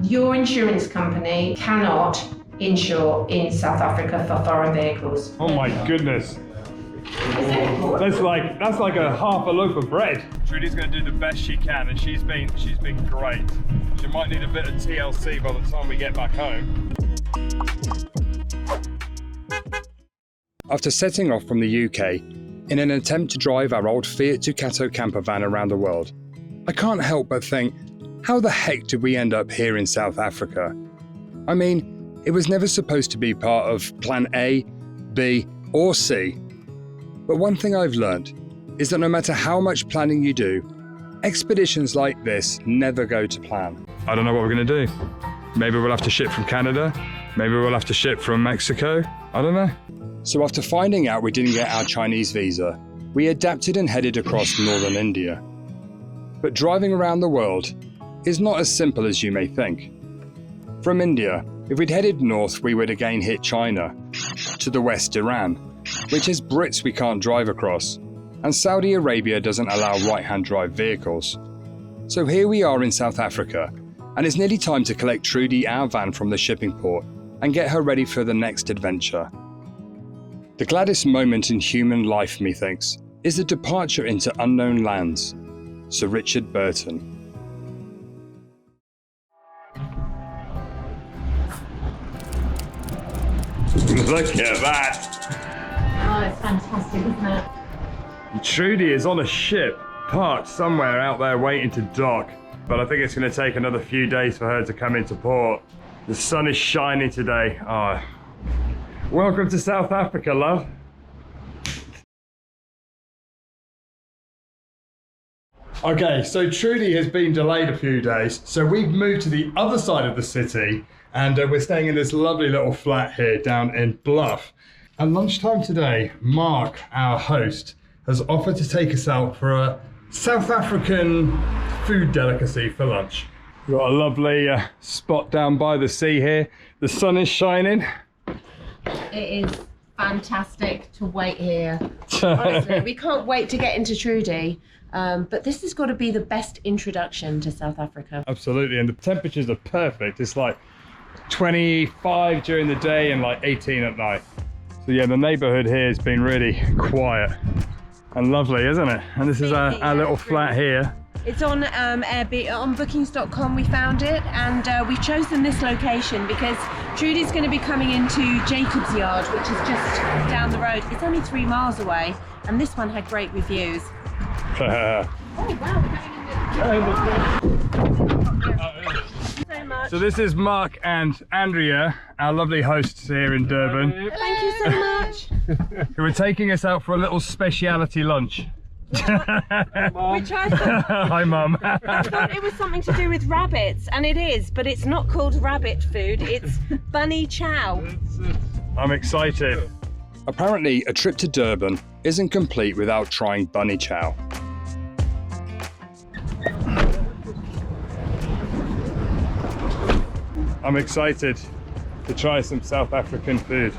Your insurance company cannot insure in South Africa for foreign vehicles. Oh my goodness. That's like a half a loaf of bread. Trudy's going to do the best she can, and she's been great. She might need a bit of TLC by the time we get back home. After setting off from the UK in an attempt to drive our old Fiat Ducato camper van around the world, I can't help but think, how the heck did we end up here in South Africa? I mean, it was never supposed to be part of Plan A, B, or C. But one thing I've learned is that no matter how much planning you do, expeditions like this never go to plan. I don't know what we're going to do. Maybe we'll have to ship from Canada. Maybe we'll have to ship from Mexico. I don't know. So after finding out we didn't get our Chinese visa, we adapted and headed across northern India. But driving around the world is not as simple as you may think. From India, if we'd headed north, we would again hit China, to the west Iran, which is Brits we can't drive across, and Saudi Arabia doesn't allow right-hand drive vehicles. So here we are in South Africa, and it's nearly time to collect Trudy our van from the shipping port and get her ready for the next adventure. The gladdest moment in human life, methinks, is the departure into unknown lands. Sir Richard Burton. Look at that! Oh, it's fantastic, isn't it? Trudy is on a ship, parked somewhere out there waiting to dock. But I think it's going to take another few days for her to come into port. The sun is shining today. Oh. Welcome to South Africa, love. Okay, so Trudy has been delayed a few days, so we've moved to the other side of the city, and we're staying in this lovely little flat here down in Bluff. At lunchtime today, Mark, our host, has offered to take us out for a South African food delicacy for lunch. We've got a lovely spot down by the sea here. The sun is shining. It is fantastic to wait here. Honestly, we can't wait to get into Trudy. But this has got to be the best introduction to South Africa. Absolutely, and the temperatures are perfect. It's like 25 during the day and like 18 at night. So yeah, the neighborhood here has been really quiet and lovely, isn't it? And this is our little flat here. It's on Airbnb, on bookings.com we found it, and we've chosen this location because Trudy's going to be coming into Jacob's Yard, which is just down the road. It's only 3 miles away, and this one had great reviews. Oh wow, So much. So this is Mark and Andrea, our lovely hosts here in Durban, Thank you so much. who are taking us out for a little speciality lunch. We tried to, Hi, Mum. I thought it was something to do with rabbits, and it is, but it's not called rabbit food, it's bunny chow. I'm excited. Apparently, a trip to Durban isn't complete without trying bunny chow. I'm excited to try some South African food.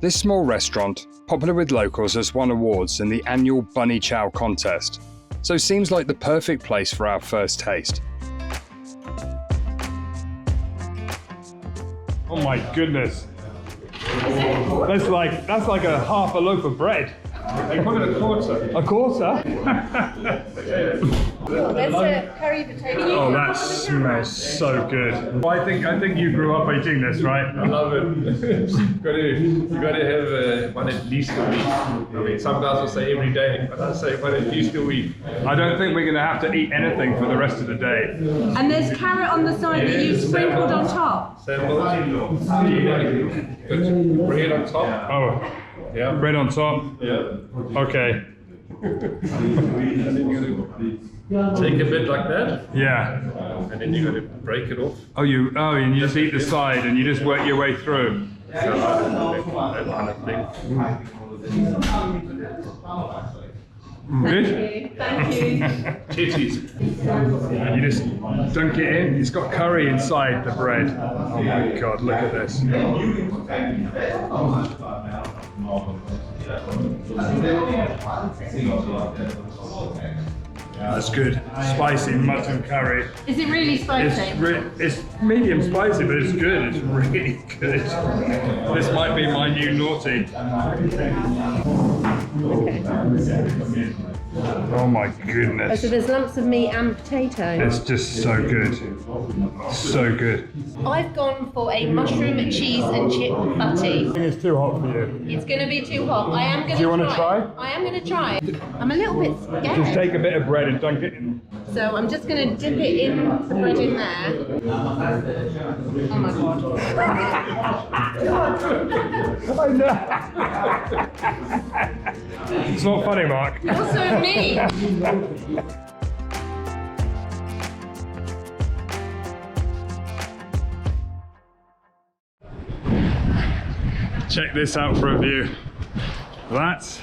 This small restaurant, popular with locals, has won awards in the annual Bunny Chow contest, so seems like the perfect place for our first taste. Oh my goodness. That's like a half a loaf of bread. They call it a quarter. A quarter? There's a curry potato. Oh, that smells so good. Well, I think you grew up eating this, right? I love it. you gotta have one at least a week. I mean, some guys will say every day, but I say one at least a week. I don't think we're gonna have to eat anything for the rest of the day. And there's carrot on the side that you sprinkled on top. Sample. Bread on top. Oh, Yeah. bread on top. Yeah. Okay. Take a bit like that, Yeah. and then you gotta break it off. And you just eat the side and you just work your way through. That kind of thing. Good? Thank you. Titties. And you just dunk it in. It's got curry inside the bread. Oh my God, look at this. That's good. Spicy mutton curry. Is it really spicy? It's medium spicy, but it's good. It's really good. This might be my new naughty. Oh my goodness. So there's lumps of meat and potato. It's just so good. So good. I've gone for a mushroom, cheese and chip butty. I think it's too hot for you. It's going to be too hot. I am going to try. Do you want to try? I am going to try. I'm a little bit scared. Just take a bit of bread and dunk it in. So I'm just going to dip it in, the bread in there. Oh my god. I know. It's not funny, Mark. You're so mean. Check this out for a view. That's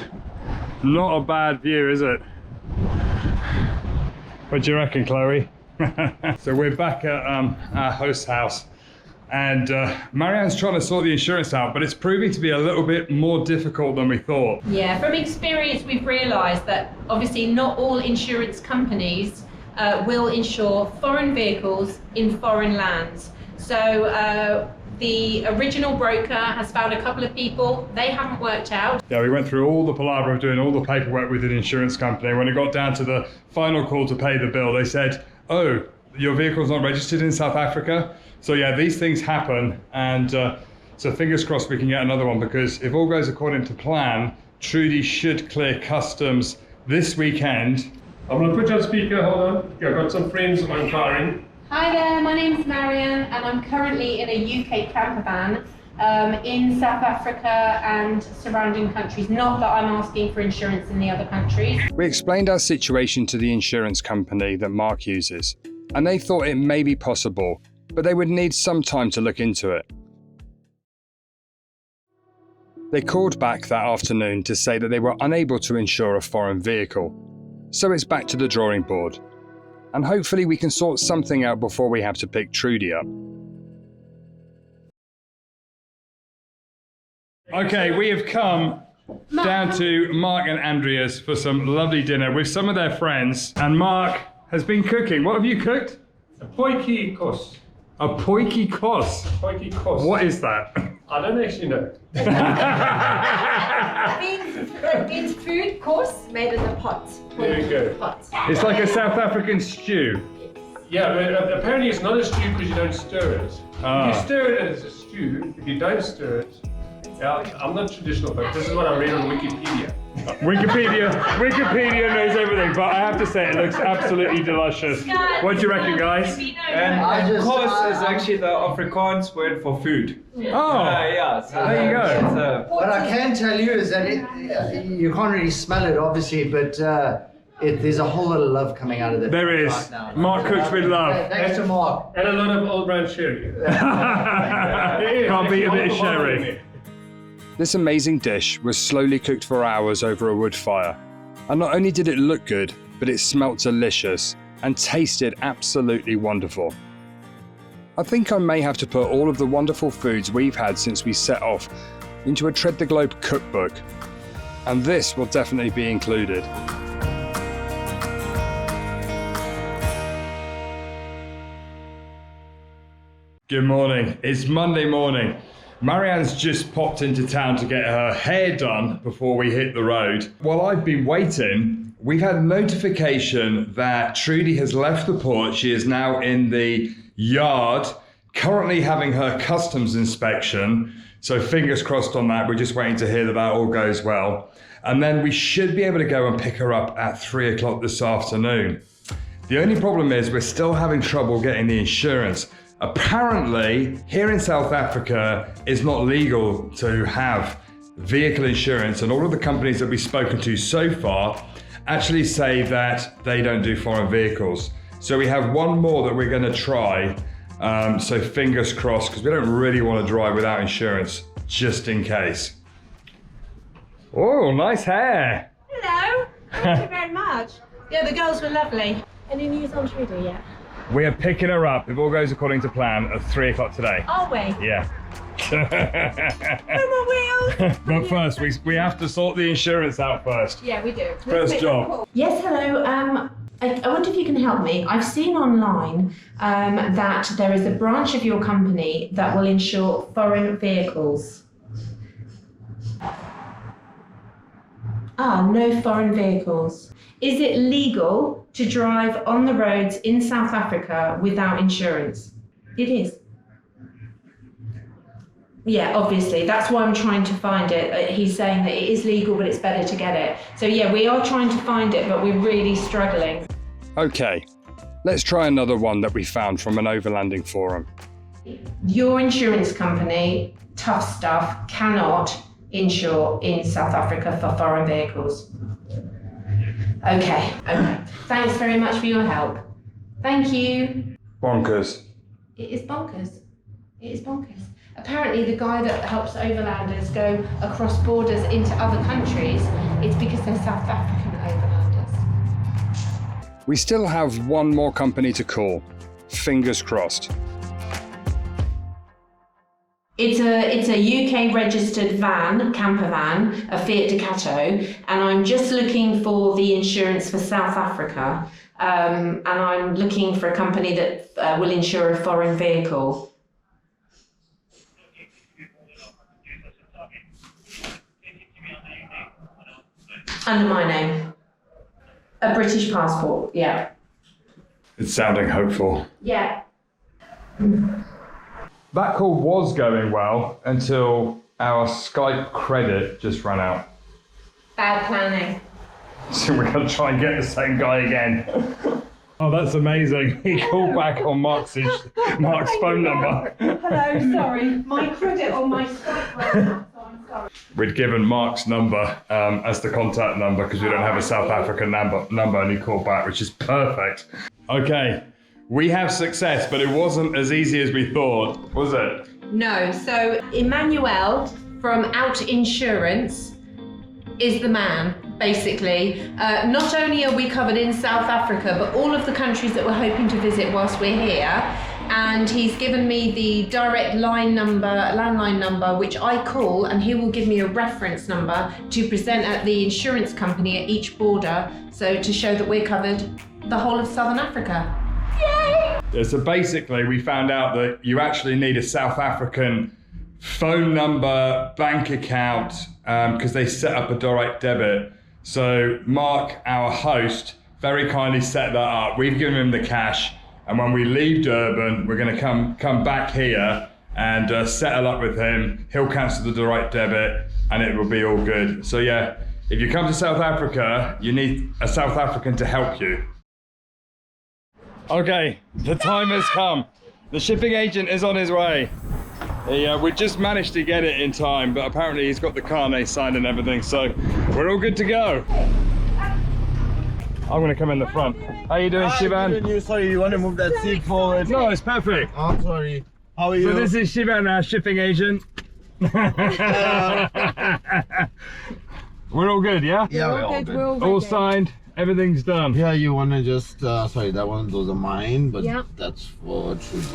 not a bad view, is it? What do you reckon, Chloe? So we're back at our host house, and Marianne's trying to sort the insurance out, but it's proving to be a little bit more difficult than we thought. Yeah, from experience, we've realised that obviously not all insurance companies will insure foreign vehicles in foreign lands. So the original broker has found a couple of people, they haven't worked out. Yeah, we went through all the palaver of doing all the paperwork with an insurance company. When it got down to the final call to pay the bill, they said, oh, your vehicle's not registered in South Africa. So yeah, these things happen, and so fingers crossed we can get another one, because if all goes according to plan, Trudy should clear customs this weekend. I'm going to put you on speaker, hold on. Yeah, I've got some friends on firing. Hi there, my name's Marianne and I'm currently in a UK camper van in South Africa and surrounding countries. Not that I'm asking for insurance in the other countries. We explained our situation to the insurance company that Mark uses, and they thought it may be possible, but they would need some time to look into it. They called back that afternoon to say that they were unable to insure a foreign vehicle, so it's back to the drawing board. And hopefully we can sort something out before we have to pick Trudy up. Okay, we have come down to Mark and Andrea's for some lovely dinner with some of their friends. And Mark has been cooking. What have you cooked? A potjie kos. A potjie kos. Potjie kos. What is that? I don't actually know. It means food course made in a pot. There you go. Pot. It's like a South African stew. Yeah, but apparently it's not a stew because you don't stir it. Ah. If you stir it, it's a stew. If you don't stir it, yeah, I'm not traditional, but this is what I read on Wikipedia. Wikipedia knows everything, but I have to say it looks absolutely delicious. What do you reckon, guys? And kos is actually the Afrikaans word for food. Oh, Yeah, so there you go. it's a- What I can tell you is that you can't really smell it, obviously, but there's a whole lot of love coming out of it. there is. right now. Mark cooks with love. Thanks to Mark. And a lot of old brown sherry. Can't beat a bit of sherry. This amazing dish was slowly cooked for hours over a wood fire. And not only did it look good, but it smelt delicious and tasted absolutely wonderful. I think I may have to put all of the wonderful foods we've had since we set off into a Tread the Globe cookbook. And this will definitely be included. Good morning. It's Monday morning. Marianne's just popped into town to get her hair done before we hit the road. While I've been waiting, we've had a notification that Trudy has left the port. She is now in the yard, currently having her customs inspection. So fingers crossed on that. We're just waiting to hear that that all goes well. And then we should be able to go and pick her up at 3 o'clock this afternoon. The only problem is we're still having trouble getting the insurance. Apparently, here in South Africa, it's not legal to have vehicle insurance, and all of the companies that we've spoken to so far actually say that they don't do foreign vehicles. So we have one more that we're going to try, so fingers crossed, because we don't really want to drive without insurance, just in case. Oh, nice hair! Hello. Thank you very much. Yeah, the girls were lovely. Any news on Trudy yet? We are picking her up, if all goes according to plan, at 3 o'clock today. Are we? Yeah. No more wheels. But first, we have to sort the insurance out first. Yeah, we do. First job. Yes, hello. I wonder if you can help me. I've seen online that there is a branch of your company that will insure foreign vehicles. No foreign vehicles. Is it legal to drive on the roads in South Africa without insurance? It is. Yeah, obviously. That's why I'm trying to find it. He's saying that it is legal, but it's better to get it. So yeah, we are trying to find it, but we're really struggling. Okay, let's try another one that we found from an overlanding forum. Your insurance company, Tough Stuff, cannot insure in South Africa for foreign vehicles. Okay. Thanks very much for your help. Thank you. Bonkers. It is bonkers. It is bonkers. Apparently the guy that helps overlanders go across borders into other countries, it's because they're South African overlanders. We still have one more company to call. Fingers crossed. It's a UK registered van, camper van, a Fiat Ducato, and I'm just looking for the insurance for South Africa. And I'm looking for a company that will insure a foreign vehicle. Under my name. A British passport, yeah. It's sounding hopeful. Yeah. That call was going well until our Skype credit just ran out. Bad planning. So we're going to try and get the same guy again. Oh, that's amazing. He called back on Mark's phone number. Hello, sorry. My credit on my Skype ran out, so I'm sorry. We'd given Mark's number as the contact number because we don't have a South African number, and he called back, which is perfect. Okay, we have success, but it wasn't as easy as we thought, was it? No, so Emmanuel from Out Insurance is the man, basically. Not only are we covered in South Africa, but all of the countries that we're hoping to visit whilst we're here. And he's given me the direct landline number, which I call, and he will give me a reference number to present at the insurance company at each border, so to show that we're covered the whole of Southern Africa. Yay! Yeah, so basically, we found out that you actually need a South African phone number, bank account, because they set up a direct debit. So Mark, our host, very kindly set that up. We've given him the cash. And when we leave Durban, we're going to come back here and settle up with him. He'll cancel the direct debit and it will be all good. So yeah, if you come to South Africa, you need a South African to help you. Okay, the time has come. The shipping agent is on his way. We just managed to get it in time, but apparently he's got the carnet signed and everything, so we're all good to go. I'm going to come in the front. How are you doing, Shivan? Sorry, you want to move that seat forward? No, it's perfect. I'm sorry. How are you? So this is Shivan, our shipping agent. We're all good, yeah? Yeah, we're all good. All signed, everything's done. Yeah, you want to just, sorry, that one, those are mine, but that's for Trudy.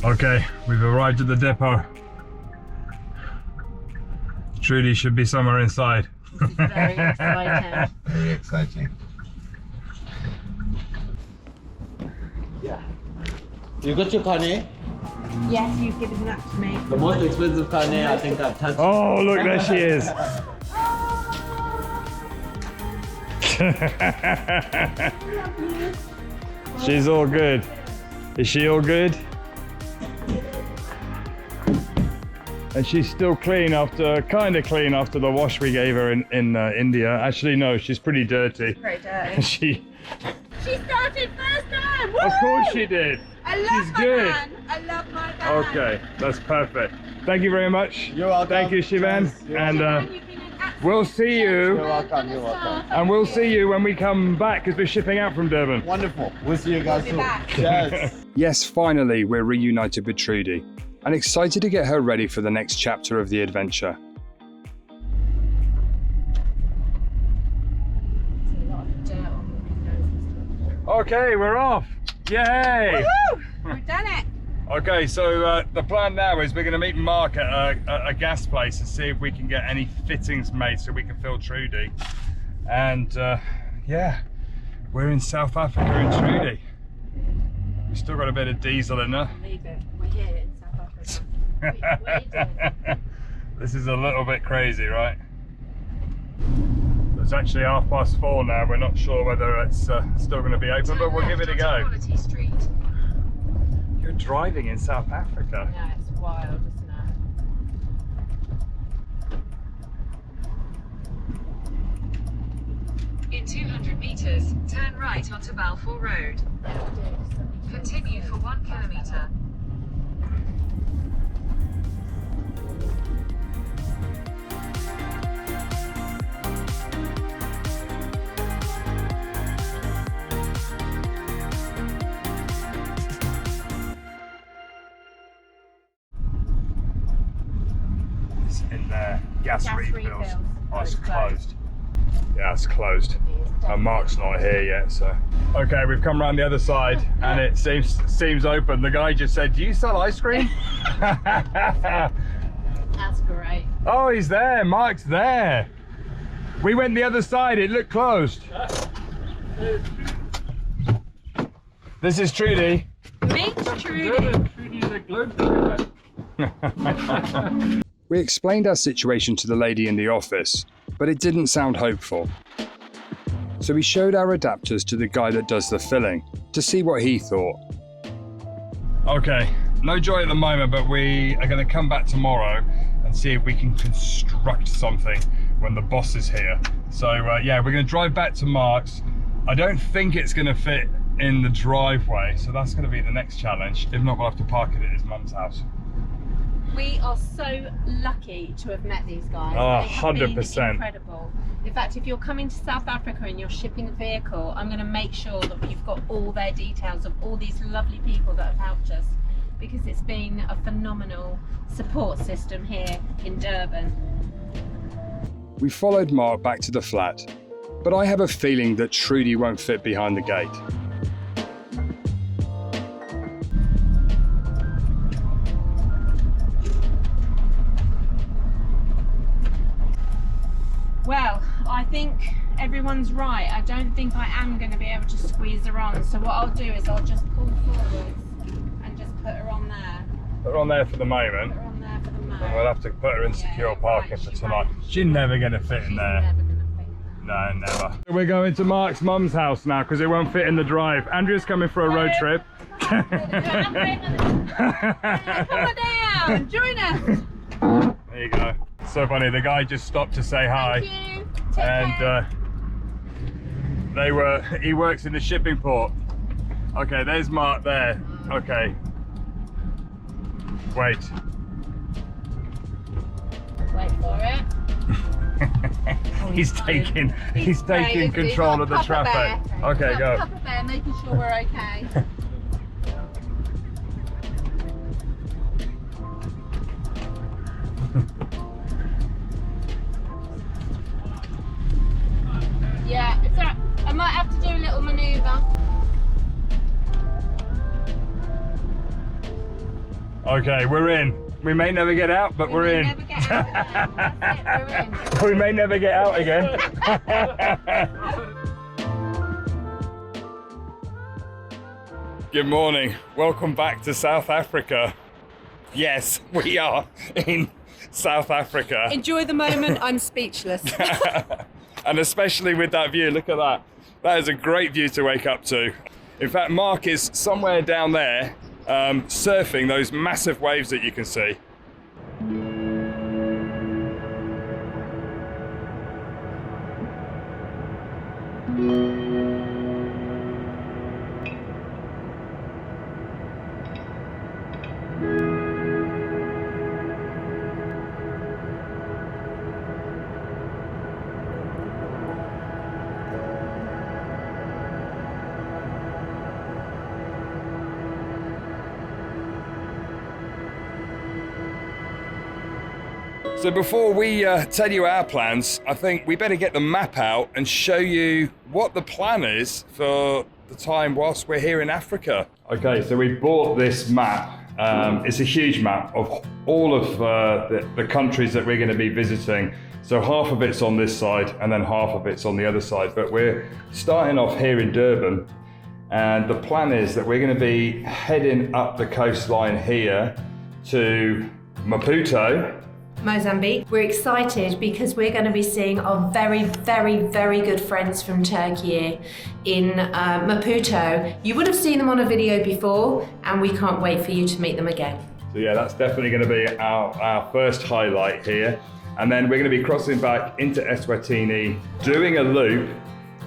Okay, we've arrived at the depot. Trudy should be somewhere inside. Very exciting. Very exciting. Yeah. You got your carnet? Yes, you've given that to me. The most expensive carnet I think I've touched. Oh, look, there she is. She's all good. Is she all good? And she's still clean kind of clean after the wash we gave her in India. Actually, no, she's pretty dirty. Very dirty. She started first time! Woo! Of course she did. I love She's my good. van. I love my van. Okay, that's perfect. Thank you very much. You're welcome. Thank you, Shivan. And You've been an absolute we'll see you. You're welcome, you're welcome. And we'll see you when we come back because we're shipping out from Durban. Wonderful. We'll see you guys soon. back. Yes. Yes, finally, we're reunited with Trudy and excited to get her ready for the next chapter of the adventure. There's a lot of dirt on the windows and Okay, we're off. Yay! We've done it. Okay, so the plan now is we're going to meet Mark at a gas place and see if we can get any fittings made so we can fill Trudy. And yeah, we're in South Africa in Trudy. We've still got a bit of diesel in her. Leave it. We're here in South Africa. What are you doing? This is a little bit crazy, right? It's actually 4:30 now. We're not sure whether it's still going to be open, but we'll give it a go. You're driving in South Africa. Yeah, it's wild, isn't it? In 200 meters, turn right onto Balfour Road. Continue for 1 kilometer. It's in there. Gas refills. refills. Oh, it's closed. Yeah, it's closed. And Mark's not here yet, so. Okay, we've come around the other side and it seems open. The guy just said, "Do you sell ice cream?" That's great. Oh, he's there. Mark's there. We went the other side. It looked closed. This is Trudy. Meet Trudy. We explained our situation to the lady in the office, but it didn't sound hopeful. So we showed our adapters to the guy that does the filling to see what he thought. Okay, no joy at the moment, but we are going to come back tomorrow and see if we can construct something when the boss is here. So yeah, we're going to drive back to Mark's. I don't think it's going to fit in the driveway, so that's going to be the next challenge. If not, we'll have to park it at his mum's house. We are so lucky to have met these guys. Oh, They have been 100%. incredible. In fact, if you're coming to South Africa and you're shipping a vehicle, I'm going to make sure that you've got all their details of all these lovely people that have helped us, because it's been a phenomenal support system here in Durban. We followed Mark back to the flat, but I have a feeling that Trudy won't fit behind the gate. Well, I think everyone's right. I don't think I am going to be able to squeeze her on. So what I'll do is I'll just pull forwards and just put her on there. Put her on there for the moment. Put her on there for the moment. We'll have to put her in secure Yeah, parking right, for she tonight. won't. She's never going to fit in She's there. never going to fit in there. No, never. We're going to Mark's mum's house now because it won't fit in the drive. Andrew's coming for a road trip. Come on down, join us. There you go. So funny, the guy just stopped to say hi. Thank you. Take And care. he works in the shipping port. Okay, there's Mark there. Okay. Wait. Wait for it. he's taking control of the traffic. Okay, go. Papa Bear, making sure we're okay. Yeah, it's alright. I might have to do a little manoeuvre. Okay, we're in. We may never get out, but we're in. Never get out again. That's it, we're in. We may never get out again. Good morning. Welcome back to South Africa. Yes, we are in South Africa. Enjoy the moment. I'm speechless. And especially with that view, look at that. That is a great view to wake up to. In fact, Mark is somewhere down there surfing those massive waves that you can see. So before we tell you our plans, I think we better get the map out and show you what the plan is for the the time whilst we're here in Africa. Okay, so we bought this map. It's a huge map of all of the countries that we're going to be visiting. So half of it's on this side and then half of it's on the other side. But we're starting off here in Durban. And the plan is that we're going to be heading up the coastline here to Maputo. Mozambique. We're excited because we're going to be seeing our very, very, very good friends from Turkey in Maputo. You would have seen them on a video before, and we can't wait for you to meet them again. So yeah, that's definitely going to be our first highlight here. And then we're going to be crossing back into Eswatini, doing a loop,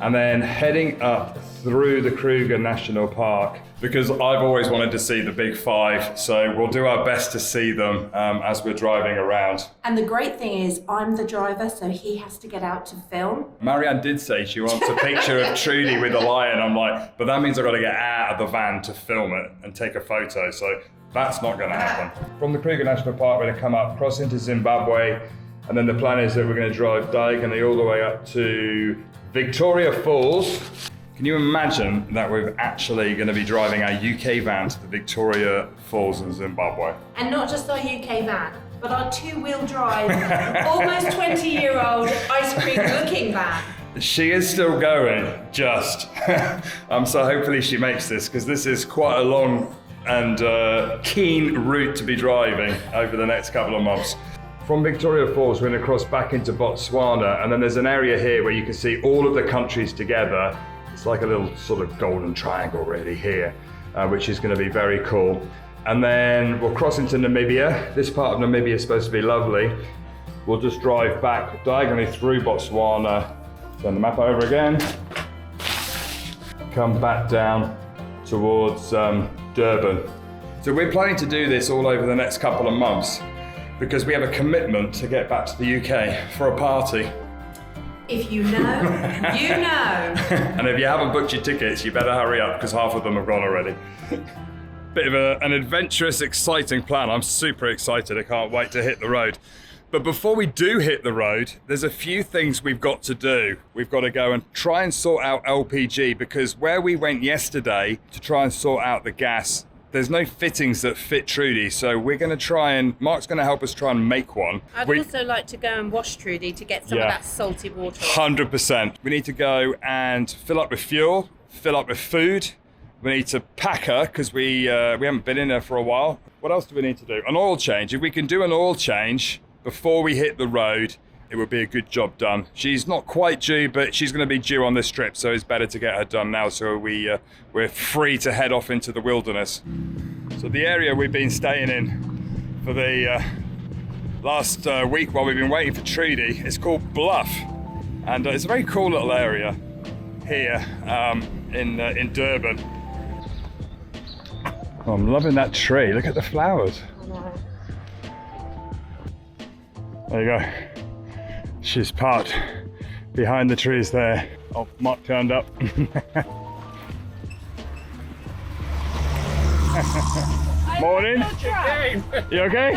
and then heading up through the Kruger National Park, because I've always wanted to see the Big Five, so we'll do our best to see them as we're driving around. And the great thing is, I'm the driver, so he has to get out to film. Marianne did say she wants a picture of Trudy with a lion. I'm like, but that means I've got to get out of the van to film it and take a photo, so that's not going to happen. From the Kruger National Park, we're going to come up, cross into Zimbabwe, and then the plan is that we're going to drive diagonally all the way up to Victoria Falls. Can you imagine that we're actually going to be driving our UK van to the Victoria Falls in Zimbabwe? And not just our UK van, but our two-wheel drive, almost 20-year-old ice cream looking van. She is still going, just. So hopefully she makes this, because this is quite a long and keen route to be driving over the next couple of months. From Victoria Falls, we're going to cross back into Botswana, and then there's an area here where you can see all of the countries together. It's like a little sort of golden triangle really here, which is going to be very cool. And then we'll cross into Namibia. This part of Namibia is supposed to be lovely. We'll just drive back diagonally through Botswana, turn the map over again, come back down towards Durban. So we're planning to do this all over the next couple of months, because we have a commitment to get back to the UK for a party. If you know, you know. And if you haven't booked your tickets, you better hurry up, because half of them have gone already. Bit of an adventurous, exciting plan. I'm super excited. I can't wait to hit the road. But before we do hit the road, there's a few things we've got to do. We've got to go and try and sort out LPG, because where we went yesterday to try and sort out the gas, there's no fittings that fit Trudy, so we're going to try and, Mark's going to help us try and make one. I'd also like to go and wash Trudy to get some of that salty water off. 100%. We need to go and fill up with fuel, fill up with food. We need to pack her, because we haven't been in there for a while. What else do we need to do? An oil change. If we can do an oil change before we hit the road, it would be a good job done. She's not quite due, but she's going to be due on this trip, so it's better to get her done now, so we're free to head off into the wilderness. So the area we've been staying in for the last week while we've been waiting for Trudy is called Bluff, and it's a very cool little area here in Durban. Oh, I'm loving that tree. Look at the flowers. There you go. She's parked behind the trees there. Oh, Mark turned up. Morning. You okay?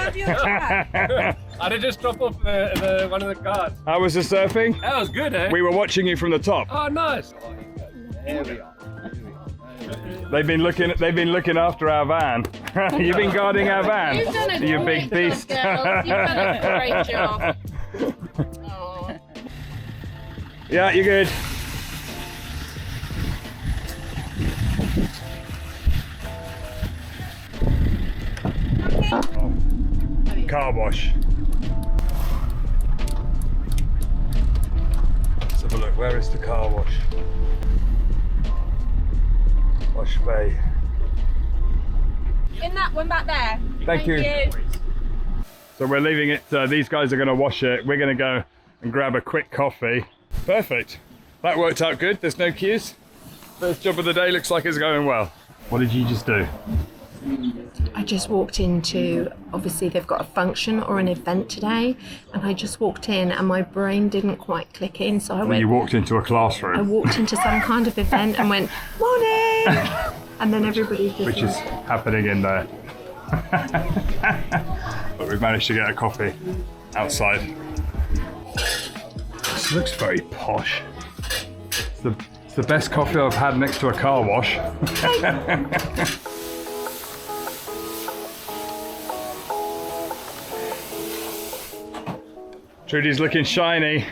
I did just drop off one of the cars. How was the surfing? That was good, eh? We were watching you from the top. Oh, nice. There we are. They've been looking after our van. You've been guarding our van. You've done a You great big beast. job, girls. You've done a great job. Yeah, you're good. Oh, car wash. Let's have a look. Where is the car wash? Wash bay. In that one back there. Thank you. So we're leaving it. These guys are going to wash it. We're going to go and grab a quick coffee. Perfect. That worked out good. There's no queues. First job of the day looks like it's going well. What did you just do? I just walked into, obviously they've got a function or an event today, and I just walked in and my brain didn't quite click in, so I went... You walked into a classroom. I walked into some kind of event and went, morning! And then everybody just... Which is happening in there. But we've managed to get a coffee outside. This looks very posh. It's It's the best coffee I've had next to a car wash. Trudy's looking shiny.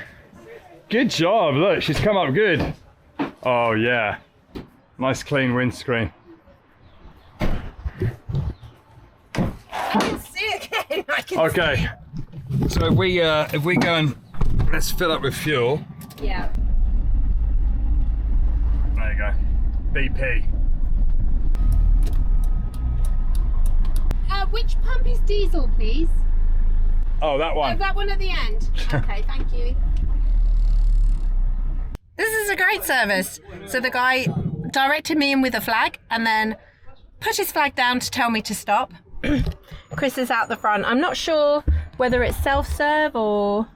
Good job, look, she's come up good. Oh yeah, nice clean windscreen. I can see again. I can Okay, see. so if we go and let's fill up with fuel. Yeah. There you go, BP. Which pump is diesel, please? Oh, that Oh, one. that one at the end. Okay, thank you. This is a great service. So the guy directed me in with a flag and then put his flag down to tell me to stop. Chris is out the front. I'm not sure whether it's self-serve or...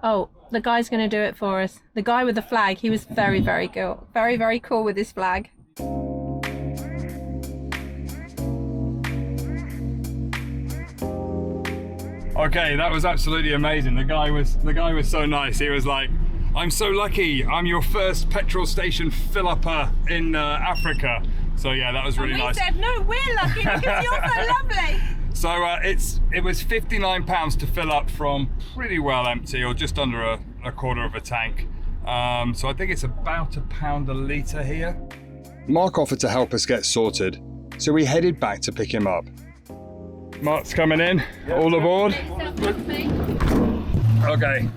Oh, the guy's going to do it for us. The guy with the flag, he was very, very cool. Very, very cool with his flag. Okay, that was absolutely amazing. The guy was so nice. He was like, "I'm so lucky. I'm your first petrol station fill-upper in Africa." So yeah, that was really nice. We said, no, we're lucky because you're so lovely. So it was £59 to fill up from pretty well empty, or just under a quarter of a tank. So I think it's about £1 a litre here. Mark offered to help us get sorted, so we headed back to pick him up. Mark's coming in, all aboard. Okay,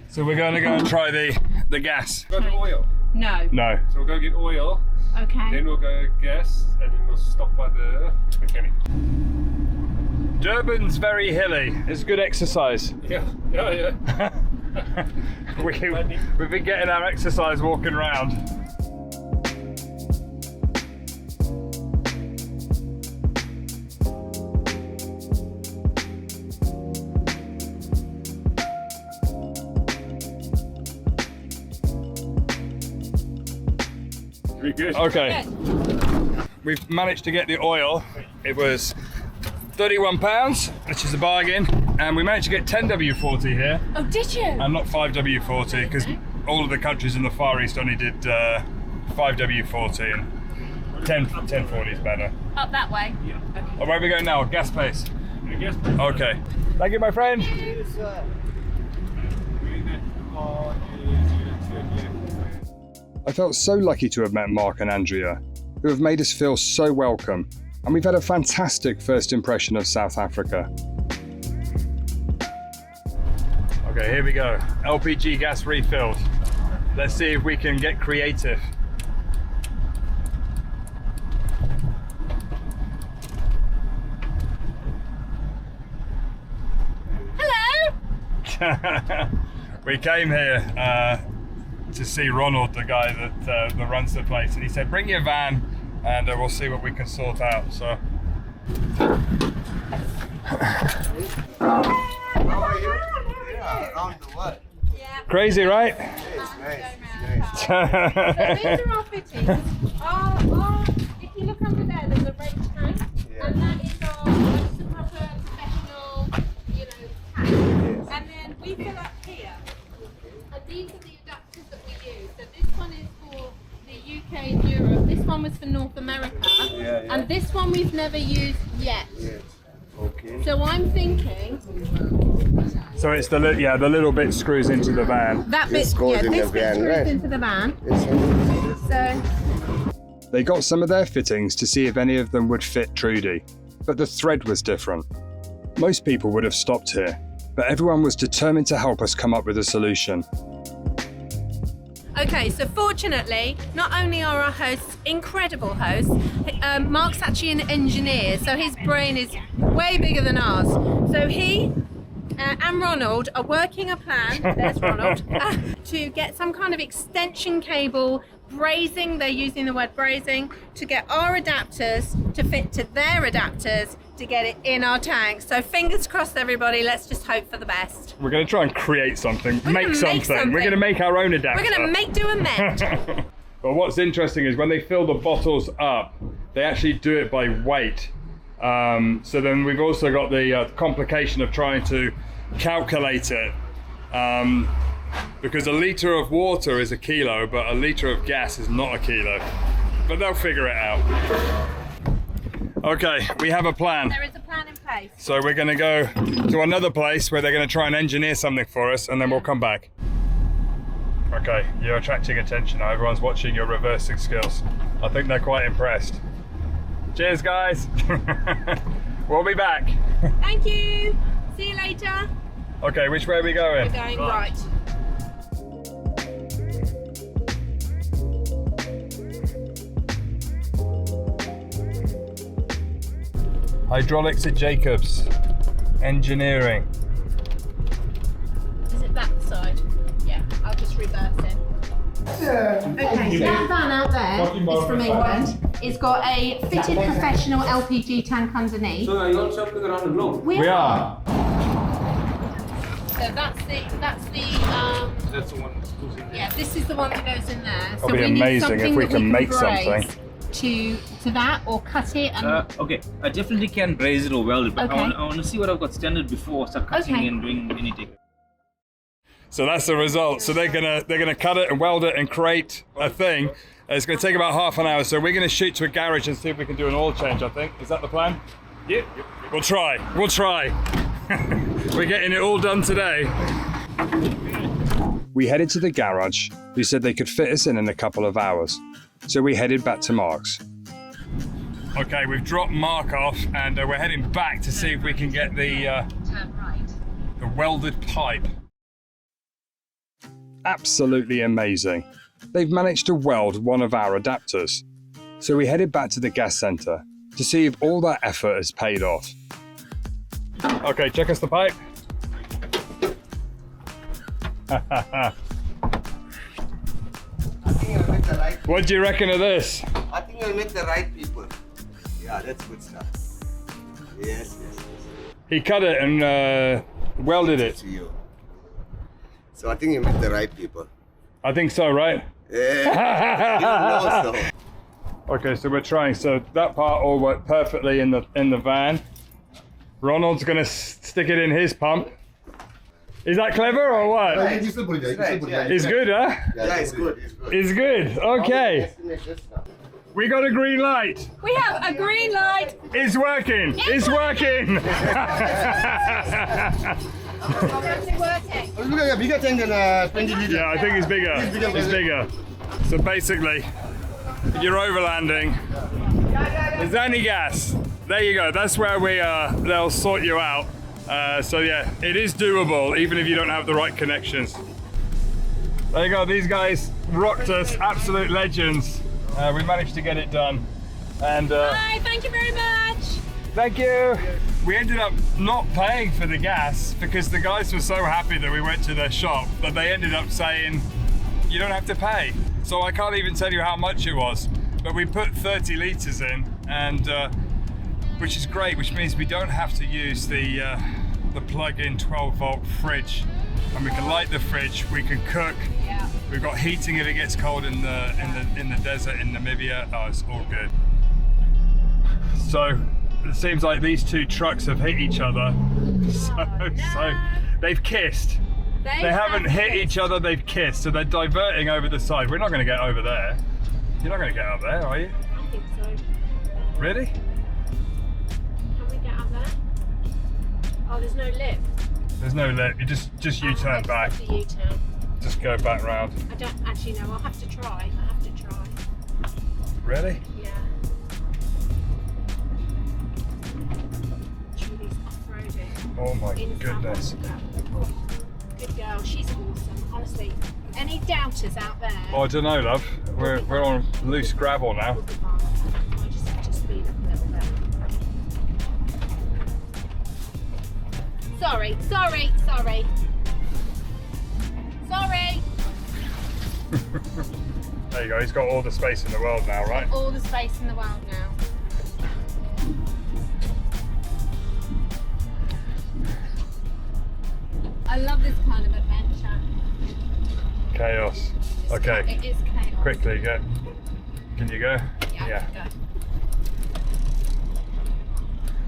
so we're going to go and try the gas. Got the oil. No. No. So we'll go get oil, Okay. then we'll go gas, and then we'll stop by the mechanic. Durban's very hilly. It's good exercise. Yeah. We've been getting our exercise walking around. Very good. Okay. We've managed to get the oil. It was £31, which is a bargain, and we managed to get 10W40 here. Oh, did you? And not 5W40, because all of the countries in the Far East only did 5W40, and 1040 is better. Up that way. Oh, where are we going now? Gas pace. Gas. Okay. Thank you, my friend. I felt so lucky to have met Mark and Andrea, who have made us feel so welcome, and we've had a fantastic first impression of South Africa. Okay, here we go. LPG gas refilled. Let's see if we can get creative. Hello. We came here to see Ronald, the guy that runs the place, and he said, "Bring your van, and we'll see what we can sort out." So. Crazy, right? So these are our fittings. If you look under there, there's a red tank, and that is just a proper professional, tank. And then we fill up here, and these are the adapters that we use. So this one is for the UK and Europe. This one was for North America, and this one we've never used yet. Okay. So I'm thinking. So it's the little bit screws into the van. That bit, this bit screws into the van. So They got some of their fittings to see if any of them would fit Trudy, but the thread was different. Most people would have stopped here, but everyone was determined to help us come up with a solution. Okay, so fortunately, not only are our hosts incredible hosts, Mark's actually an engineer, so his brain is way bigger than ours. So he and Ronald are working a plan, there's Ronald, to get some kind of extension cable, brazing, they're using the word brazing, to get our adapters to fit to their adapters to get it in our tank. So fingers crossed, everybody, let's just hope for the best. We're going to try and create something, make something. We're going to make our own adapter. We're going to make do and mend. But what's interesting is when they fill the bottles up, they actually do it by weight. So then we've also got the complication of trying to calculate it. because a litre of water is a kilo, but a litre of gas is not a kilo. But they'll figure it out. Okay, we have a plan. There is a plan in place. So we're going to go to another place where they're going to try and engineer something for us, and then we'll come back. Okay, you're attracting attention now. Everyone's watching your reversing skills. I think they're quite impressed. Cheers, guys. We'll be back. Thank you. See you later. Okay, which way are we going? We're going right. Hydraulics at Jacobs. Engineering. Is it that side? Yeah, I'll just reverse it. Okay, so that van out there is from England. It's got a fitted professional LPG tank underneath. So are you all shopping around the globe? We are. So that's the That's the one that's goes in there. yeah. This is the one that goes in there. So It'll be we need amazing something if we that can make braise something. to that or cut it and Okay, I definitely can braise it or weld it, but Okay. I want to see what I've got standard before I start cutting Okay. and doing anything. So that's the result. So they're gonna cut it and weld it and create a thing. It's gonna take about half an hour. So we're gonna shoot to a garage and see if we can do an oil change. I think is that the plan? Yep. We'll try. We'll try. We're getting it all done today. We headed to the garage, who said they could fit us in a couple of hours. So we headed back to Mark's. Okay, we've dropped Mark off and we're heading back to see if we can get the welded pipe. Absolutely amazing. They've managed to weld one of our adapters. So we headed back to the gas centre to see if all that effort has paid off. Okay, check us the pipe. I think you'll make the right. What do you reckon of this? I think you'll make the right people. Yeah, that's good stuff. Yes, yes, yes. He cut it and welded it. To you. So I think you met the right people. I think so, right? Yeah. You know so. Okay, so we're trying. So that part all worked perfectly in the van. Ronald's gonna stick it in his pump. Is that clever or what? It's good, huh? Yeah, it's good. It's good. It's good. Okay. We got a green light. we have a green light. It's working. It's working. It's working. Look at a bigger tank than 20 liters. Yeah, I think it's bigger. It's bigger. So basically, you're overlanding. There's any gas. There you go. That's where we are. They'll sort you out. So yeah, it is doable even if you don't have the right connections. There you go. These guys rocked us. Absolute legends. We managed to get it done. And Hi, thank you very much. thank you. We ended up not paying for the gas because the guys were so happy that we went to their shop that they ended up saying, you don't have to pay. So I can't even tell you how much it was, but we put 30 litres in, and which is great, which means we don't have to use the plug-in 12-volt fridge, and we can light the fridge, we can cook. Yeah. We've got heating if it gets cold in the desert in Namibia. Oh, it's all good. So it seems like these two trucks have hit each other. So they've kissed. They haven't hit each other, they've kissed. So they're diverting over the side. We're not going to get over there. You're not going to get up there, are you? I think so. Really? Can we get up there? Oh, there's no lip. There's no lip. You just U-turn back. The U-turn. Just go back round. I don't actually know. I'll have to try. I have to try. Really? Yeah. Julie's off-roading. Oh my in goodness. South Africa. Oh, good girl. She's awesome. Honestly. Any doubters out there? Oh, I don't know, love. We're on loose gravel now. I just have to speed up a little bit. Sorry. There you go. He's got all the space in the world now, right? All the space in the world now. I love this kind of adventure. Chaos. Okay. It is chaos. Quickly, go. Can you go? Yeah. I can go.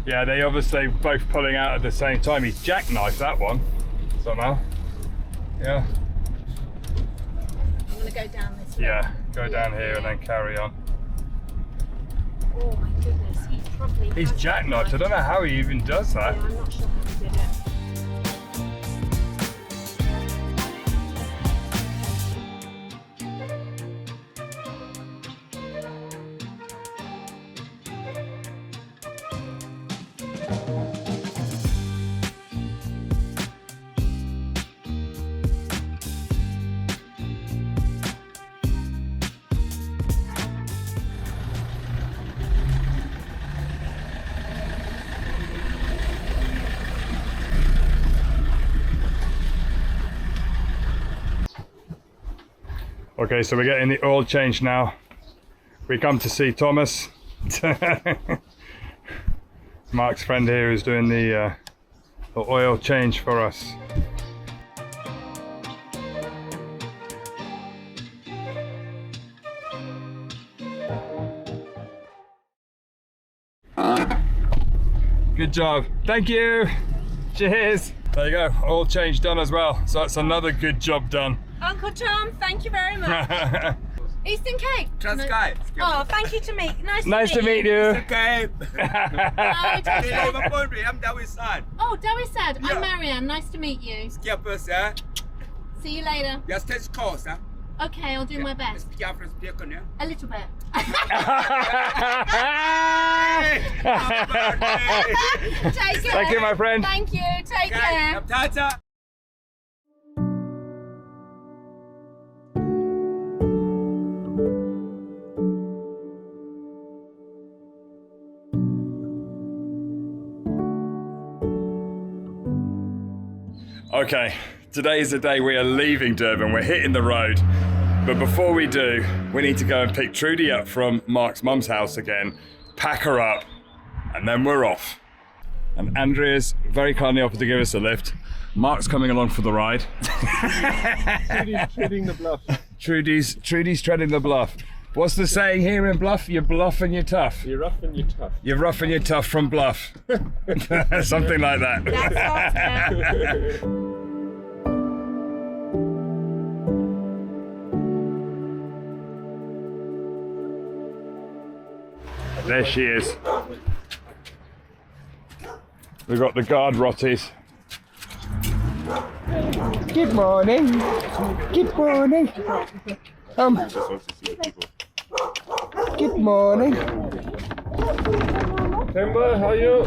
Yeah, they obviously both pulling out at the same time. He's jackknifed that one somehow. Yeah. go down this way. Yeah, go down here and then carry on. Oh my goodness, He's jackknifed. I don't know how he even does that. Yeah, I'm not sure how he did it. Okay, so we're getting the oil change now. We come to see Thomas. Mark's friend here is doing the oil change for us. Good job. Thank you. Cheers. There you go. Oil change done as well. So that's another good job done. Uncle Tom, thank you very much. Eastern Cape. Transcape. Oh, thank you to meet. Nice to meet you. Cape. Hi, I'm Dawi Sad. Oh, Dawi Sad. I'm Marianne. Nice to meet you. See you later. Just take calls, huh? Okay, I'll do my best. Speak African, speak on you. A little bit. Take care. Thank you, my friend. Thank you. Take care. Tata. Okay, today is the day we are leaving Durban. We're hitting the road. But before we do, we need to go and pick Trudy up from Mark's mum's house again, pack her up, and then we're off. And Andrea's very kindly offered to give us a lift. Mark's coming along for the ride. Trudy's treading the bluff. Trudy's treading the bluff. What's the saying here in Bluff? You're bluff and you're tough. You're rough and you're tough. You're rough and you're tough from Bluff. Something like that. That's awesome. There she is. We've got the guard rotties. Good morning. Good morning. Good morning. Timber, how are you?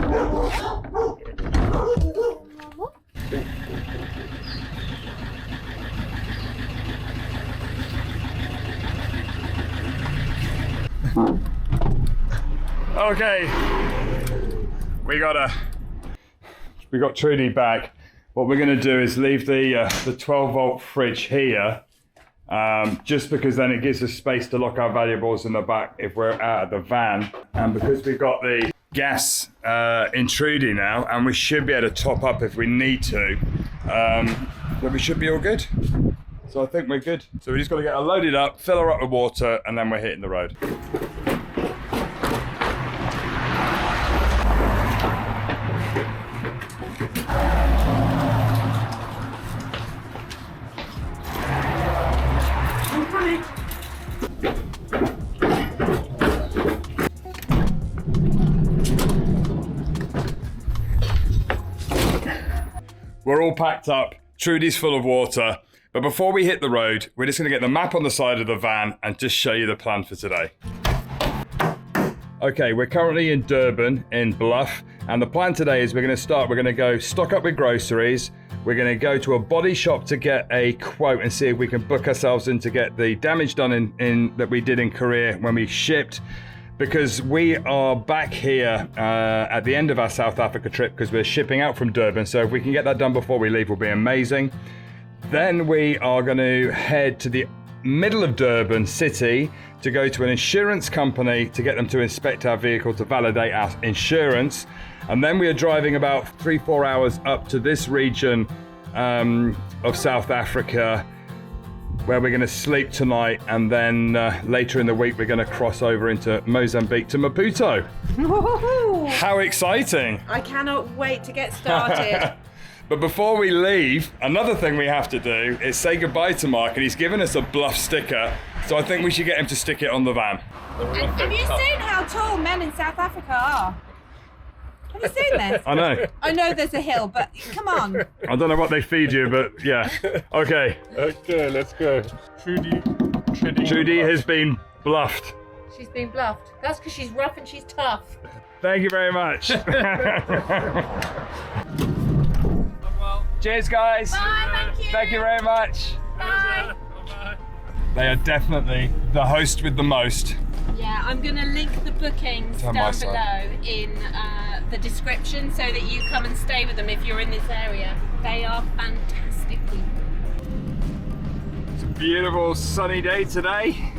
Okay, we got Trudy back. What we're going to do is leave the 12-volt fridge here, just because then it gives us space to lock our valuables in the back if we're out of the van, and because we've got the gas in Trudy now, and we should be able to top up if we need to, then we should be all good. So I think we're good. So we just got to get her loaded up, fill her up with water, and then we're hitting the road. We're all packed up, Trudy's full of water, but before we hit the road, we're just going to get the map on the side of the van and just show you the plan for today. Okay, we're currently in Durban, in Bluff, and the plan today is we're going to go stock up with groceries, we're going to go to a body shop to get a quote and see if we can book ourselves in to get the damage done in that we did in Korea when we shipped, because we are back here at the end of our South Africa trip because we're shipping out from Durban. So if we can get that done before we leave, will be amazing. Then we are going to head to the middle of Durban city to go to an insurance company to get them to inspect our vehicle to validate our insurance. And then we are driving about 3-4 hours up to this region of South Africa, where we're going to sleep tonight, and then later in the week we're going to cross over into Mozambique to Maputo. Woohoo! How exciting! I cannot wait to get started. But before we leave, another thing we have to do is say goodbye to Mark, and he's given us a Bluff sticker, so I think we should get him to stick it on the van. Have you seen how tall men in South Africa are? Have you seen this? I know. I know there's a hill, but come on. I don't know what they feed you, but yeah. Okay. Okay, let's go. Trudy has been bluffed. She's been bluffed. That's because she's rough and she's tough. Thank you very much. Cheers, guys. Bye, thank you. Thank you very much. Bye. They are definitely the host with the most. Yeah, I'm going to link the bookings Turn down my side. below in the description so that you come and stay with them if you're in this area. They are fantastic people. It's a beautiful sunny day today.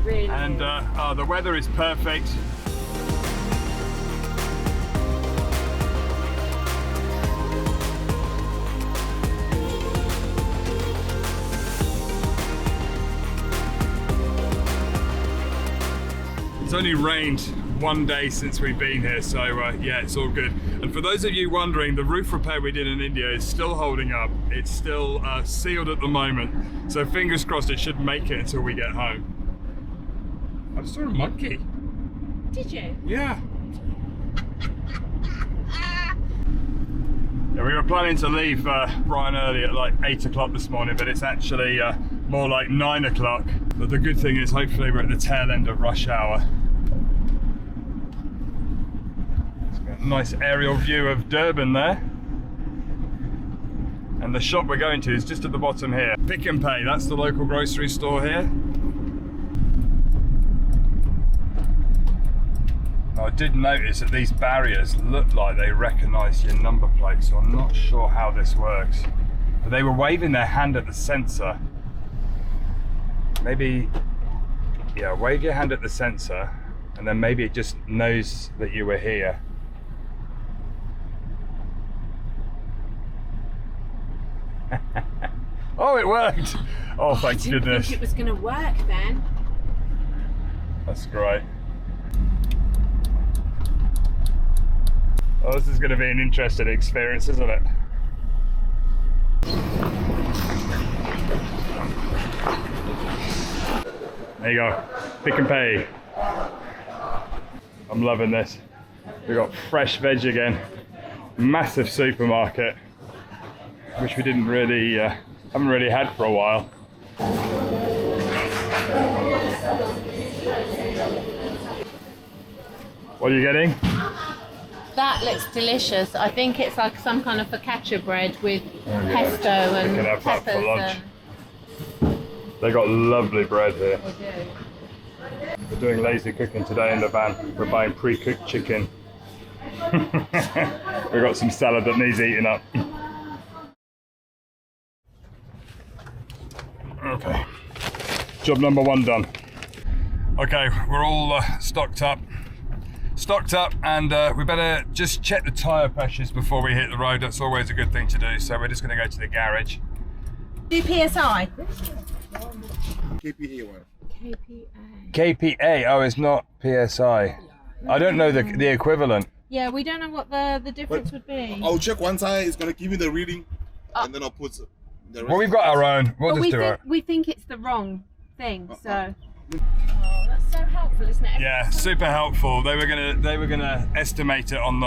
Really. And the weather is perfect. It's only rained one day since we've been here, so yeah, it's all good. And for those of you wondering, the roof repair we did in India is still holding up. It's still sealed at the moment, so fingers crossed it should make it until we get home. I just saw a monkey. Did you? Yeah. Yeah, we were planning to leave Brian early at like 8 o'clock this morning, but it's actually more like 9 o'clock. But the good thing is hopefully we're at the tail end of rush hour. It's got a nice aerial view of Durban there. And the shop we're going to is just at the bottom here. Pick n Pay, that's the local grocery store here. Now, I did notice that these barriers look like they recognise your number plate, so I'm not sure how this works. But they were waving their hand at the sensor. Maybe, yeah, wave your hand at the sensor, and then maybe it just knows that you were here. Oh, it worked! Oh, thank goodness. I didn't think it was going to work then. That's great. Oh, this is going to be an interesting experience, isn't it? There you go, Pick n Pay. I'm loving this. We've got fresh veg again. Massive supermarket, which we didn't really, haven't really had for a while. What are you getting? That looks delicious. I think it's like some kind of focaccia bread with pesto and We can have that for peppers. lunch. They got lovely bread here. They do. We're doing lazy cooking today in the van. We're buying pre-cooked chicken. We've got some salad that needs eating up. Okay, job number 1 done. Okay, we're all stocked up, and we better just check the tyre pressures before we hit the road. That's always a good thing to do, so we're just going to go to the garage. Do PSI. KPA one. KPA, oh, it's not PSI. I don't know the equivalent. Yeah, we don't know what the difference would be. I'll check one tire, it's going to give me the reading, and then I'll put the rest. Well, we've got our own. We'll just do it. We think it's the wrong thing, so. Oh, that's so helpful, isn't it? Yeah, super helpful. They were gonna estimate it on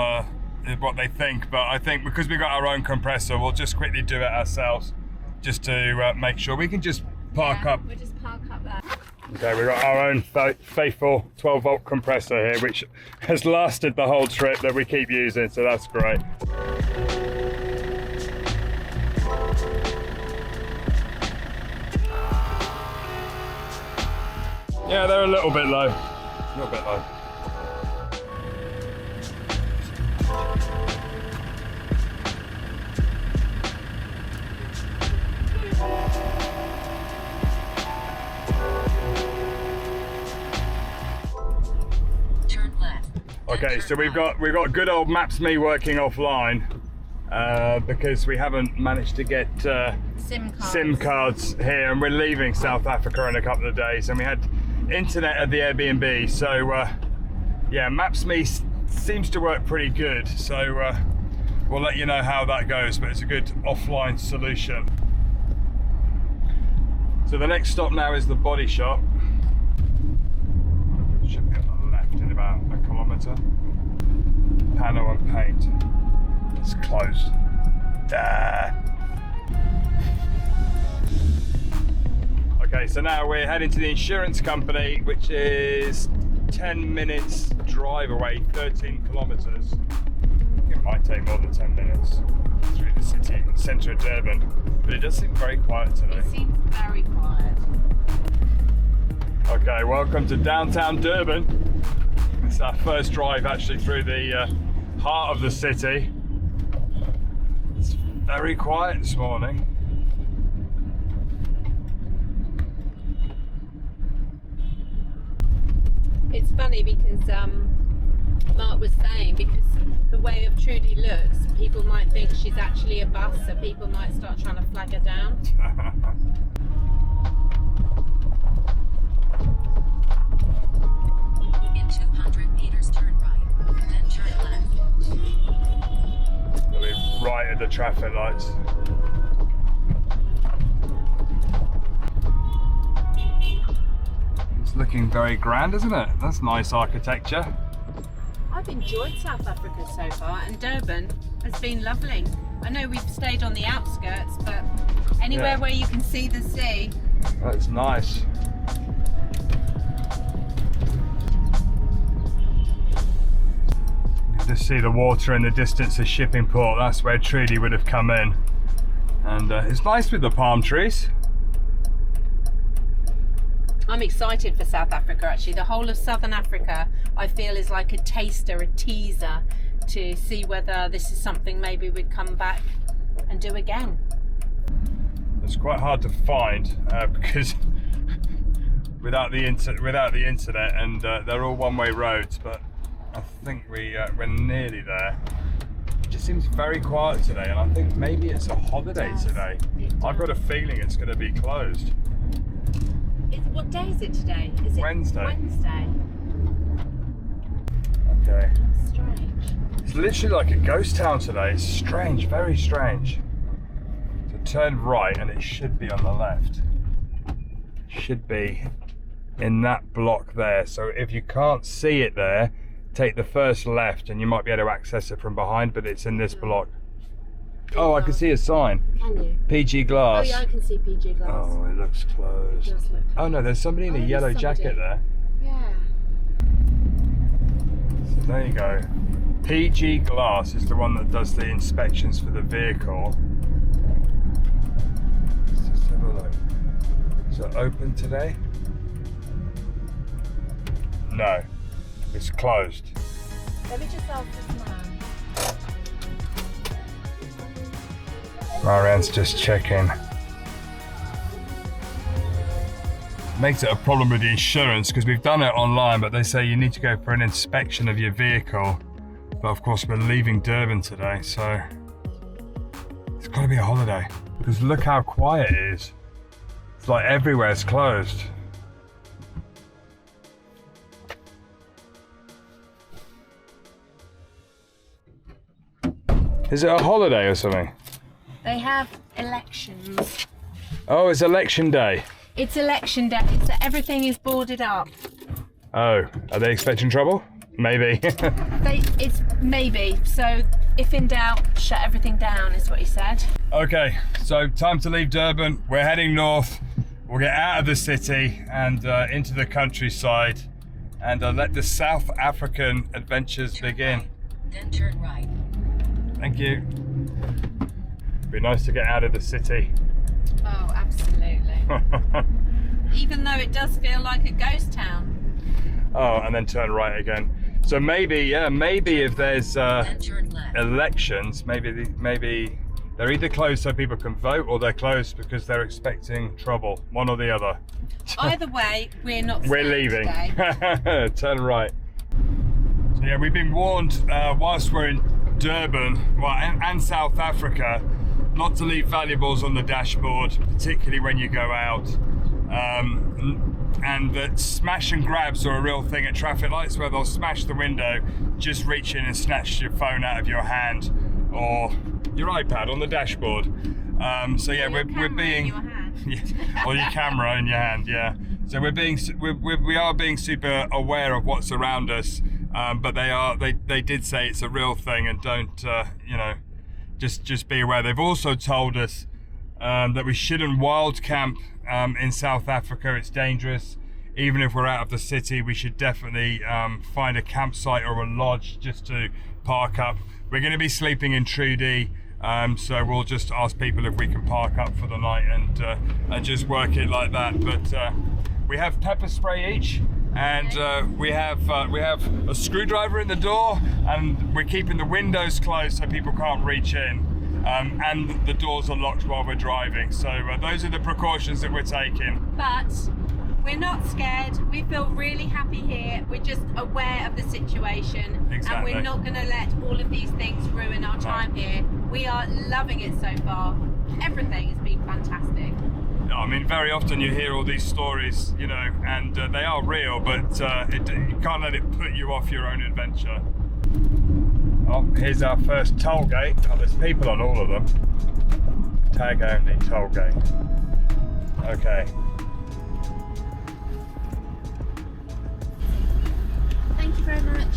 what they think, but I think because we got our own compressor, we'll just quickly do it ourselves, just to make sure we can just park up. We'll just park up there. Okay, we've got our own faithful 12-volt compressor here, which has lasted the whole trip that we keep using, so that's great. Yeah, they're a little bit low. A little bit low. Turn left. Okay, so we've got good old Maps.me working offline because we haven't managed to get SIM cards here, and we're leaving South Africa in a couple of days, and we had internet at the Airbnb, so yeah, Maps.me seems to work pretty good, so we'll let you know how that goes, but it's a good offline solution. So the next stop now is the body shop. Should be on the left in about a kilometre. Panel and paint. It's closed. Okay, so now we're heading to the insurance company, which is 10 minutes drive away, 13 kilometres. It might take more than 10 minutes through the city, centre of Durban, but it does seem very quiet today. It seems very quiet. Okay, welcome to downtown Durban. It's our first drive actually through the heart of the city. It's very quiet this morning. It's funny because Mark was saying, because the way of Trudy looks, people might think she's actually a bus, so people might start trying to flag her down. In 200 meters, turn right, then turn left. We'll be right at the traffic lights. It's looking very grand, isn't it? That's nice architecture. I've enjoyed South Africa so far, and Durban has been lovely. I know we've stayed on the outskirts, but anywhere where you can see the sea. That's nice. You can just see the water in the distance of Shipping Port. That's where Trudy would have come in. And it's nice with the palm trees. I'm excited for South Africa actually. The whole of Southern Africa I feel is like a taster, a teaser to see whether this is something maybe we'd come back and do again. It's quite hard to find because without the internet, and they're all one-way roads, but I think we're nearly there. It just seems very quiet today, and I think maybe it's a holiday today. I've got a feeling it's going to be closed. What day is it today? Is it Wednesday. Wednesday. Okay. Strange. It's literally like a ghost town today. It's strange, very strange. So turn right and it should be on the left. Should be in that block there. So if you can't see it there, take the first left and you might be able to access it from behind, but it's in this block. Oh, I can see a sign. Can you? PG Glass. Oh yeah, I can see PG Glass. Oh, it looks closed. It does look Oh no, there's somebody in a yellow jacket there. Yeah. So there you go. PG Glass is the one that does the inspections for the vehicle. Let's just have a look. Is it open today? No, it's closed. Let me just ask this man. Marianne's just checking. Makes it a problem with the insurance because we've done it online, but they say you need to go for an inspection of your vehicle. But of course we're leaving Durban today, so it's got to be a holiday because look how quiet it is. It's like everywhere's closed. Is it a holiday or something? They have elections. Oh, it's election day. It's election day, so everything is boarded up. Oh, are they expecting trouble? Maybe. It's maybe. So if in doubt, shut everything down is what he said. Okay, so time to leave Durban. We're heading north. We'll get out of the city and into the countryside and let the South African adventures begin. Right, then turn right. Thank you. Be nice to get out of the city. Oh, absolutely. Even though it does feel like a ghost town. Oh, and then turn right again. So maybe if there's elections, maybe they're either closed so people can vote, or they're closed because they're expecting trouble. One or the other. Either way, we're not. We're leaving. Turn right. So yeah, we've been warned whilst we're in Durban, and South Africa, not to leave valuables on the dashboard, particularly when you go out. And that smash and grabs are a real thing at traffic lights, where they'll smash the window, just reach in and snatch your phone out of your hand, or your iPad on the dashboard. So yeah, we're being or your camera in your hand. Yeah. So we are being super aware of what's around us, but they did say it's a real thing, and don't just be aware. They've also told us that we shouldn't wild camp in South Africa. It's dangerous. Even if we're out of the city, we should definitely find a campsite or a lodge just to park up. We're going to be sleeping in Trudy, so we'll just ask people if we can park up for the night and just work it like that. But we have pepper spray each, and we have a screwdriver in the door, and we're keeping the windows closed so people can't reach in. And the doors are locked while we're driving. So those are the precautions that we're taking. But we're not scared. We feel really happy here. We're just aware of the situation. Exactly. And we're not going to let all of these things ruin our time here. We are loving it so far. Everything has been fantastic. I mean, very often you hear all these stories, and they are real, but you can't let it put you off your own adventure. Oh, here's our first toll gate. Oh, there's people on all of them. Tag only toll gate. Okay. Thank you very much.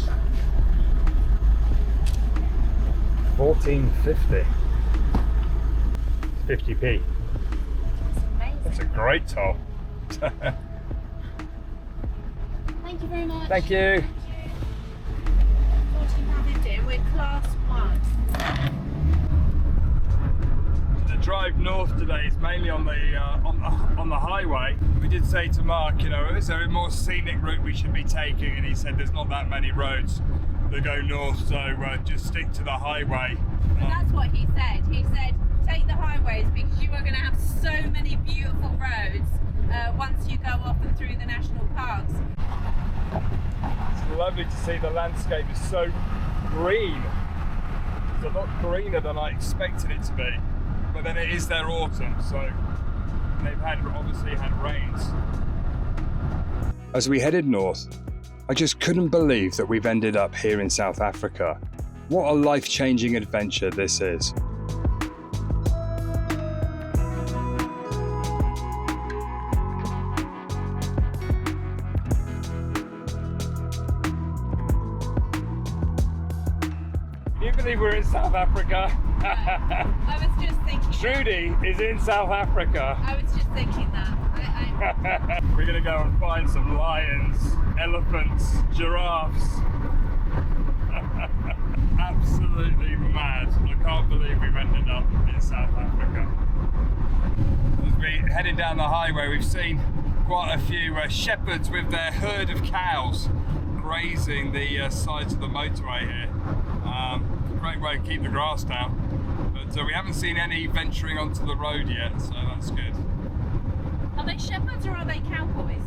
14.50. 50p. That's a great toll. Thank you very much. Thank you. £14.50 and we're class 1. The drive north today is mainly on the highway. We did say to Mark, is there a more scenic route we should be taking? And he said there's not that many roads that go north, so just stick to the highway. And that's what he said. He said take the highways because you are going to have so many beautiful roads once you go off and through the national parks. It's lovely to see the landscape is so green. It's a lot greener than I expected it to be. But then it is their autumn, so they've obviously had rains. As we headed north, I just couldn't believe that we've ended up here in South Africa. What a life-changing adventure this is. Can you believe we're in South Africa? I was just thinking. Trudy is in South Africa. I was just thinking that. We're going to go and find some lions, elephants, giraffes. Absolutely mad. I can't believe we've ended up in South Africa. As we're heading down the highway, we've seen quite a few shepherds with their herd of cows grazing the sides of the motorway here. Great way to keep the grass down. But we haven't seen any venturing onto the road yet, so that's good. Are they shepherds or are they cowboys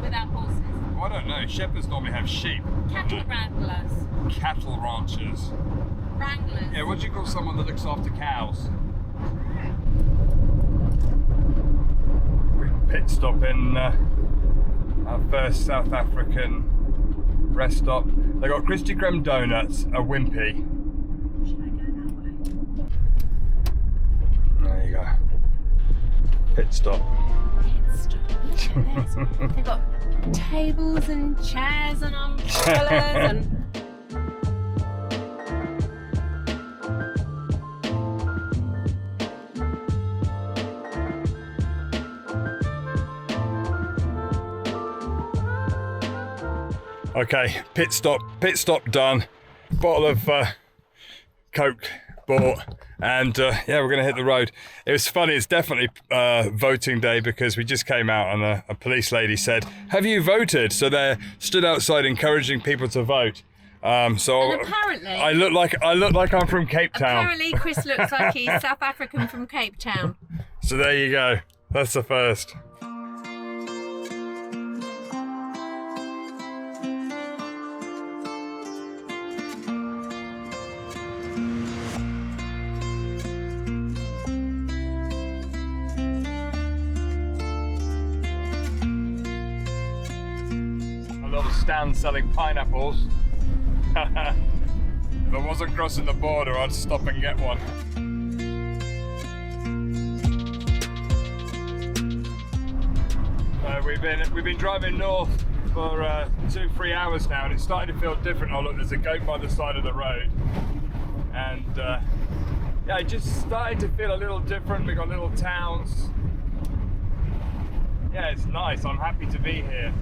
without horses? Well, I don't know. Shepherds normally have sheep. Cattle wranglers. Cattle ranchers. Wranglers. Yeah, what do you call someone that looks after cows? We pit stop in our first South African rest stop. They got Krispy Kreme donuts, a Wimpy. Should I go that way? There you go. Pit stop. Pit stop. Look at this. They've got tables and chairs and umbrellas and. Okay, pit stop done. Bottle of Coke bought, and yeah, we're gonna hit the road. It was funny, it's definitely voting day because we just came out and a police lady said, "Have you voted?" So they stood outside encouraging people to vote. So and apparently, I look like I'm from Cape Town. Apparently Chris looks like he's South African from Cape Town. So there you go, that's the first. Stand selling pineapples. But I wasn't crossing the border, I'd stop and get one. We've been driving north for 2-3 hours now, and it's starting to feel different. Oh look, there's a goat by the side of the road, and yeah, it just starting to feel a little different. We've got little towns. Yeah, it's nice. I'm happy to be here.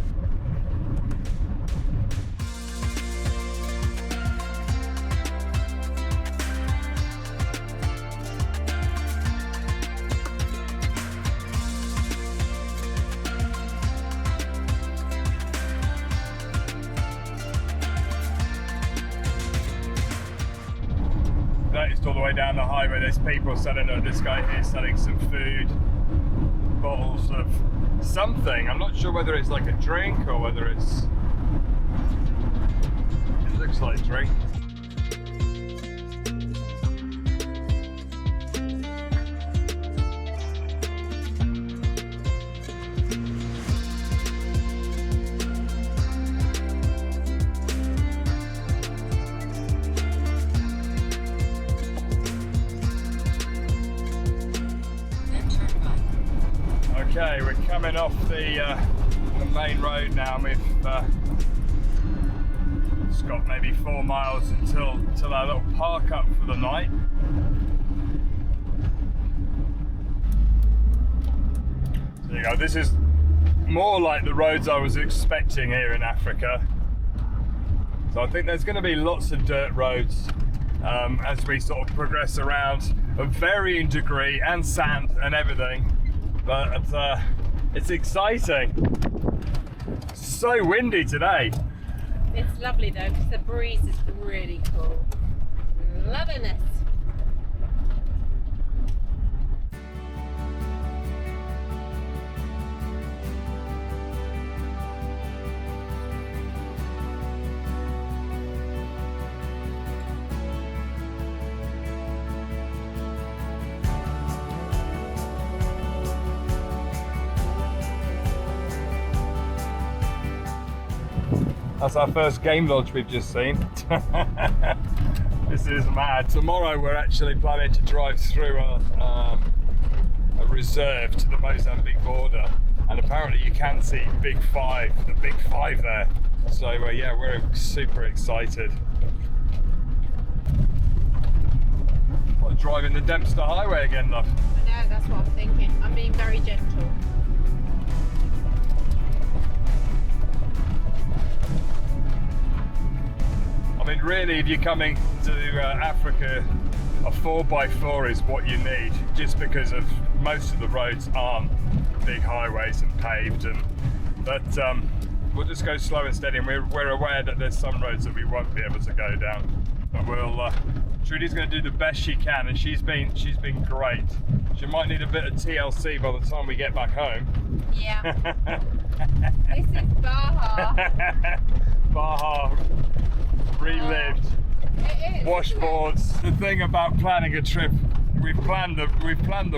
Noticed all the way down the highway there's people selling, this guy here selling some food, bottles of something. I'm not sure whether it's like a drink or whether it looks like a drink. Okay, we're coming off the main road now, and we've just got maybe 4 miles until our little park up for the night. So there you go. This is more like the roads I was expecting here in Africa. So I think there's going to be lots of dirt roads as we sort of progress around, of varying degree, and sand and everything. But it's exciting. It's so windy today. It's lovely though, because the breeze is really cool. Loving it. That's our first game lodge we've just seen. This is mad. Tomorrow we're actually planning to drive through a reserve to the Mozambique border, and apparently you can see the Big Five there. So yeah, we're super excited. Like driving the Dempster Highway again, love. I know, that's what I'm thinking. I'm being very gentle. I mean, really, if you're coming to Africa, a 4x4 is what you need, just because of most of the roads aren't big highways and paved. But we'll just go slow and steady, and we're aware that there's some roads that we won't be able to go down. But Trudy's going to do the best she can, and she's been great. She might need a bit of TLC by the time we get back home. Yeah. This is Baja. Baja relived. It is, Washboards. The thing about planning a trip, we've planned the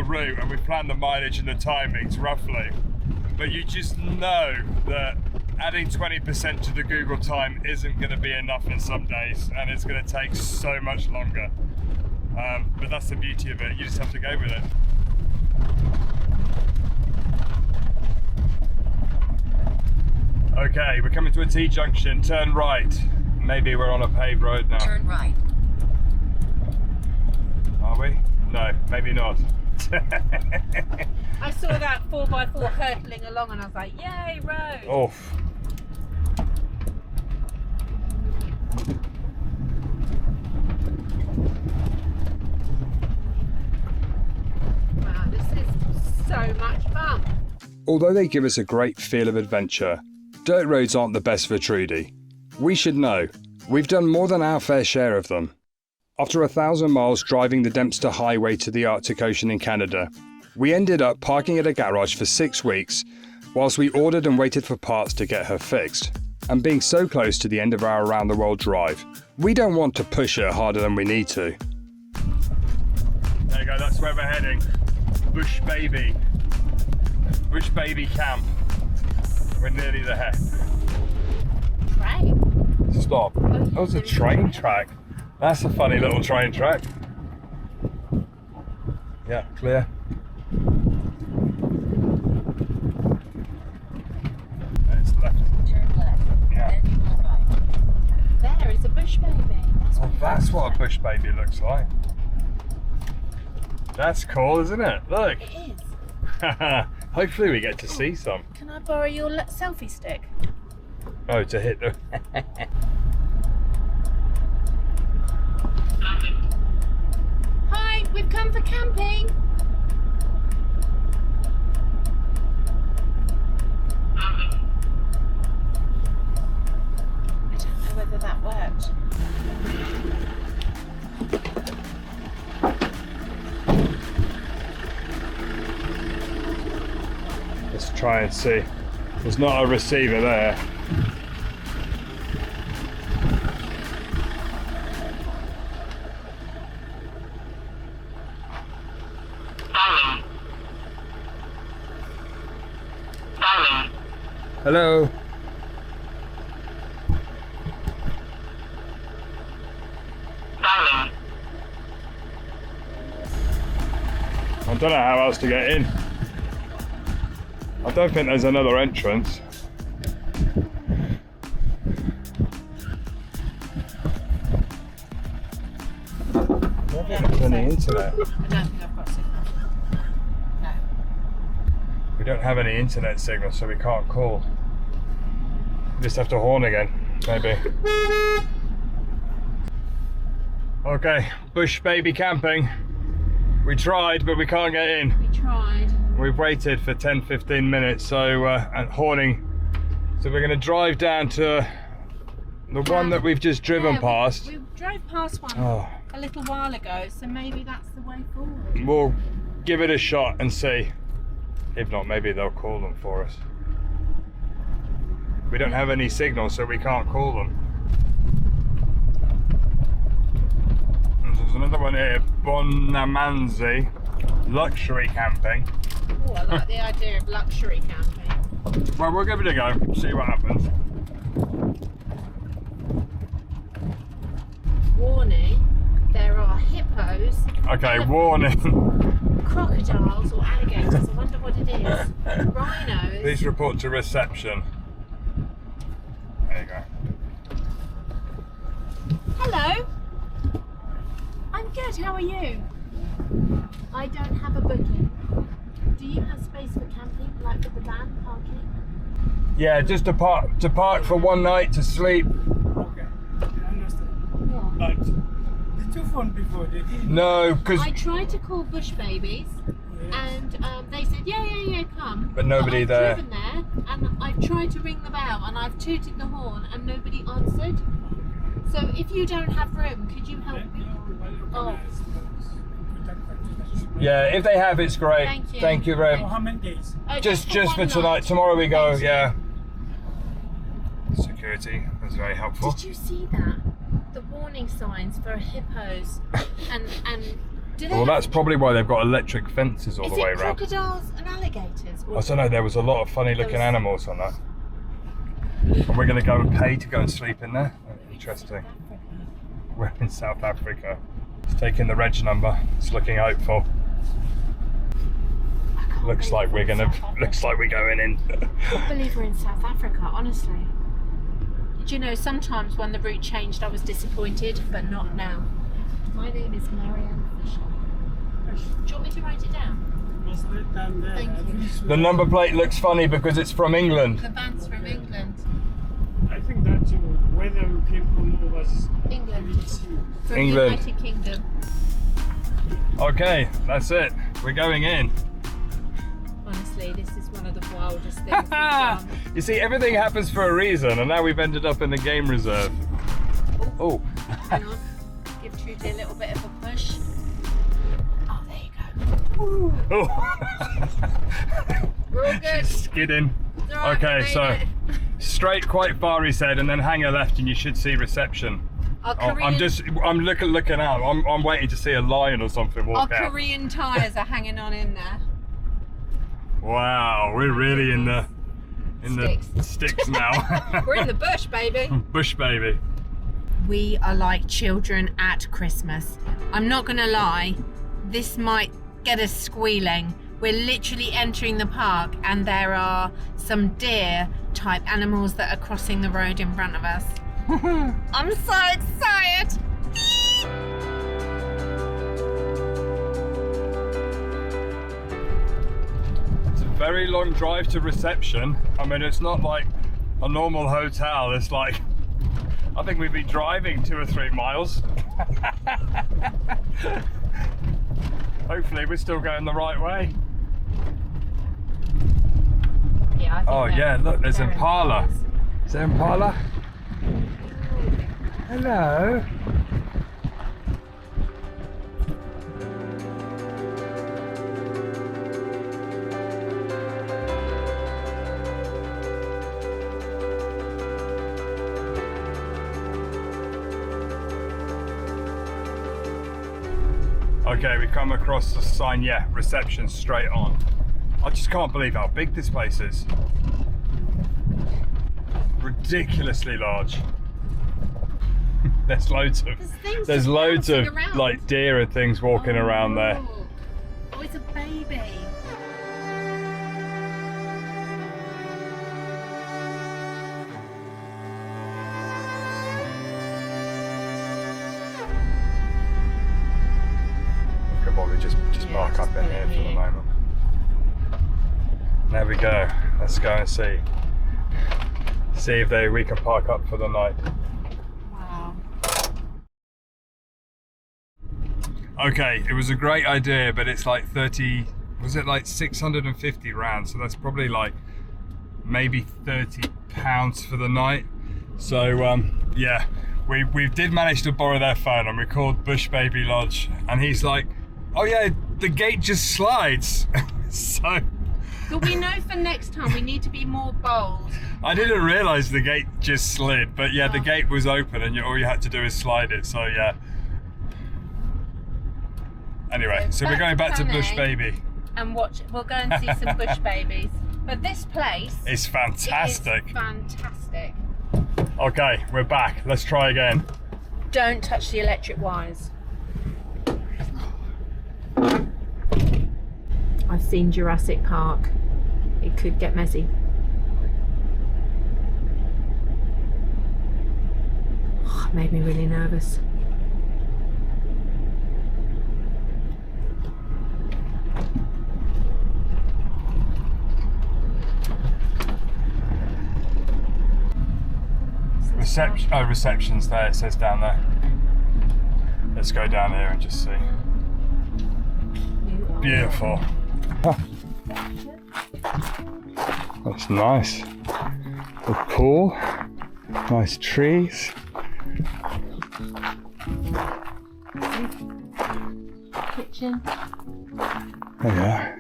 route, and we've planned the mileage and the timings roughly, but you just know that adding 20% to the Google time isn't going to be enough in some days, and it's going to take so much longer. But that's the beauty of it. You just have to go with it. Okay, we're coming to a T-junction. Turn right. Maybe we're on a paved road now. Turn right. Are we? No, maybe not. I saw that 4x4 hurtling along and I was like, yay, road! Oof. Wow, this is so much fun. Although they give us a great feel of adventure, dirt roads aren't the best for Trudy. We should know. We've done more than our fair share of them. After 1,000 miles driving the Dempster Highway to the Arctic Ocean in Canada, we ended up parking at a garage for 6 weeks whilst we ordered and waited for parts to get her fixed. And being so close to the end of our around the world drive, we don't want to push her harder than we need to. There you go, that's where we're heading. Bush Baby Camp. We're nearly there. Train? Stop. That was a train track. That's a funny little train track. Yeah, clear. It's left. Turn left. Yeah. Then you will right. There is a bush baby. That's what a bush baby looks like. That's cool, isn't it? Look. It is. Hopefully we get to see some. Can I borrow your selfie stick? Oh, to hit the... Hi, we've come for camping. I don't know whether that worked. Let's try and see. There's not a receiver there. Hello. I don't know how else to get in. I don't think there's another entrance. I don't think there's any internet. I don't think I've got signal. No. We don't have any internet signal, so we can't call. We just have to horn again, maybe. Okay, bush baby camping. We tried, but we can't get in. We tried. We've waited for 10-15 minutes, so and horning. So we're going to drive down to the one that we've just driven past. We drove past one a little while ago, so maybe that's the way forward. We'll give it a shot and see. If not, maybe they'll call them for us. We don't have any signal, so we can't call them. And there's another one here, Bonamanzi, luxury camping. Oh, I like the idea of luxury camping. Well, we'll give it a go, see what happens. Warning, there are hippos. Okay, warning. Crocodiles or alligators, I wonder what it is. Rhinos. Please report to reception. There you go. Hello. I'm good, how are you? I don't have a booking. Do you have space for camping, like with the van parking? Yeah, just to park for one night to sleep. Okay, I understand. Yeah. But did you phone before? Did you? No, because I tried to call Bush Babies, and they said, yeah, come. But nobody I've there. driven there, and I've tried to ring the bell, and I've tooted the horn, and nobody answered. So if you don't have room, could you help me? Oh. Yeah, if they have, it's great. Thank you. Thank you very For much. how many days? Just for one tonight. night. Tomorrow we go. Thank you. Yeah. Security was very helpful. Did you see that? The warning signs for hippos, and do they? Well, that's probably why they've got electric fences all Is the way it around. crocodiles and alligators? I don't know. There was a lot of funny looking animals on that. And we're going to go and pay to go and sleep in there. Interesting. We're in South Africa. It's taking the reg number. It's looking hopeful. Looks like we're going in. I can't believe we're in South Africa, honestly. Do you know, sometimes when the route changed, I was disappointed, but not now. My name is Marianne Fisher. Do you want me to write it down? Thank you. The number plate looks funny because it's from England. The van's from England. I think that whether you came from was England. From England. the United Kingdom. Okay, that's it. We're going in. Honestly, this is one of the wildest things we've done. You see, everything happens for a reason, and now we've ended up in the game reserve. Oh. Hang on. Give Trudy a little bit of a push. Oh, there you go. Oh. We're all good. Skidding. It's all right, Okay, we so made it. straight quite far, he said, and then hang a left, and you should see reception. Our I'm looking out. I'm waiting to see a lion or something walk Our out. Korean tyres are hanging on in there. Wow, we're really in the sticks now. We're in the bush, baby. Bush baby. We are like children at Christmas. I'm not gonna lie, this might get us squealing. We're literally entering the park and there are some deer type animals that are crossing the road in front of us. I'm so excited! It's a very long drive to reception. I mean, it's not like a normal hotel. It's like, I think we'd be driving 2 or 3 miles. Hopefully we're still going the right way. Yeah, oh yeah, look, there's Impala. Is there Impala? Hello. Okay, we come across the sign, yeah, reception straight on. I just can't believe how big this place is. Ridiculously large. There's loads of like deer and things walking around there. Oh, it's a baby. We could probably just park up in here for the moment. There we go. Let's go and see if we can park up for the night. Wow. Okay, it was a great idea, but it's like 30, was it like 650 rand? So that's probably like maybe £30 for the night. So yeah, we did manage to borrow their phone and we called Bush Baby Lodge, and he's like, oh yeah, the gate just slides. So But we know for next time we need to be more bold. I didn't realise the gate just slid, but yeah, the gate was open and all you had to do is slide it, so yeah. Anyway, so we're going back to Bush Baby. And watch, we'll go and see some bush babies. But this place is fantastic. Is fantastic. Okay, we're back. Let's try again. Don't touch the electric wires. I've seen Jurassic Park. It could get messy. Oh, it made me really nervous. Reception's there, it says down there. Let's go down here and just see. Beautiful. Oh. That's nice. The pool, nice trees. Kitchen. Oh yeah.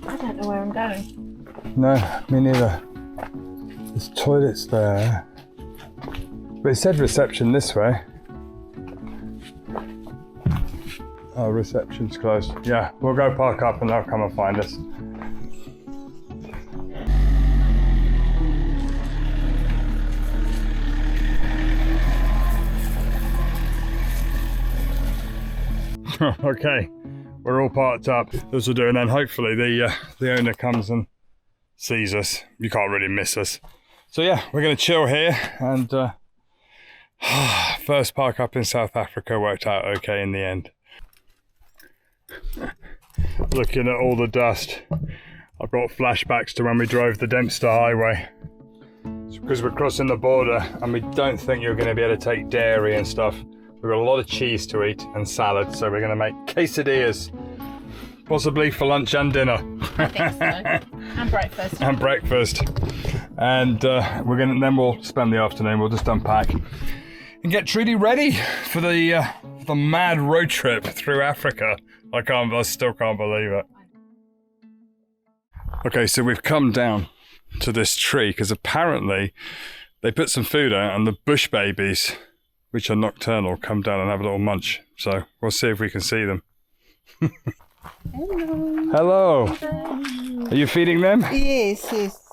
I don't know where I'm going. No, me neither. There's toilets there. But it said reception this way. Oh, reception's closed. Yeah, we'll go park up and they'll come and find us. Okay, we're all parked up. This will do, and then hopefully the owner comes and sees us. You can't really miss us. So yeah, we're going to chill here, and first park up in South Africa worked out okay in the end. Looking at all the dust, I've got flashbacks to when we drove the Dempster Highway. It's because we're crossing the border and we don't think you're going to be able to take dairy and stuff. We've got a lot of cheese to eat and salad, so we're going to make quesadillas, possibly for lunch and dinner. I think so. And breakfast. And breakfast. And then we'll spend the afternoon. We'll just unpack and get Trudy ready for the mad road trip through Africa. I still can't believe it. Okay, so we've come down to this tree because apparently they put some food out and the bush babies, which are nocturnal, come down and have a little munch. So we'll see if we can see them. Hello. Are you feeding them? Yes, yes.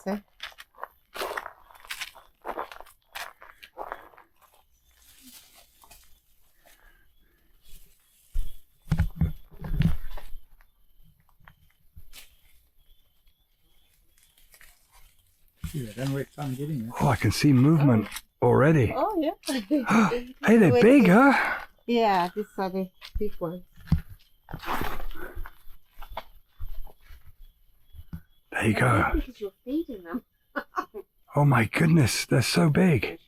Oh, I can see movement already. Oh, yeah. Hey, they're big, huh? Yeah, these are the big ones. There you go. Because you're feeding them. Oh my goodness, they're so big.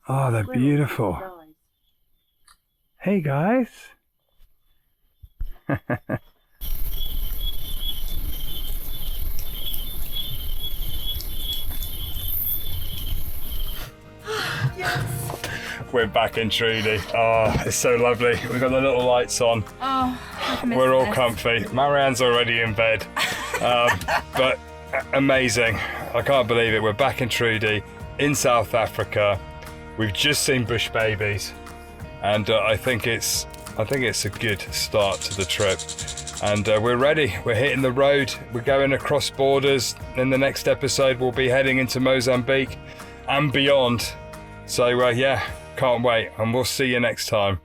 Oh, they're beautiful. Hey guys. We're back in Trudy. Oh, it's so lovely. We've got the little lights on. Oh, we're all comfy. Marianne's already in bed. But amazing. I can't believe it. We're back in Trudy in South Africa. We've just seen bush babies, and I think it's a good start to the trip. And we're ready. We're hitting the road. We're going across borders. In the next episode, we'll be heading into Mozambique and beyond. So yeah, can't wait, and we'll see you next time.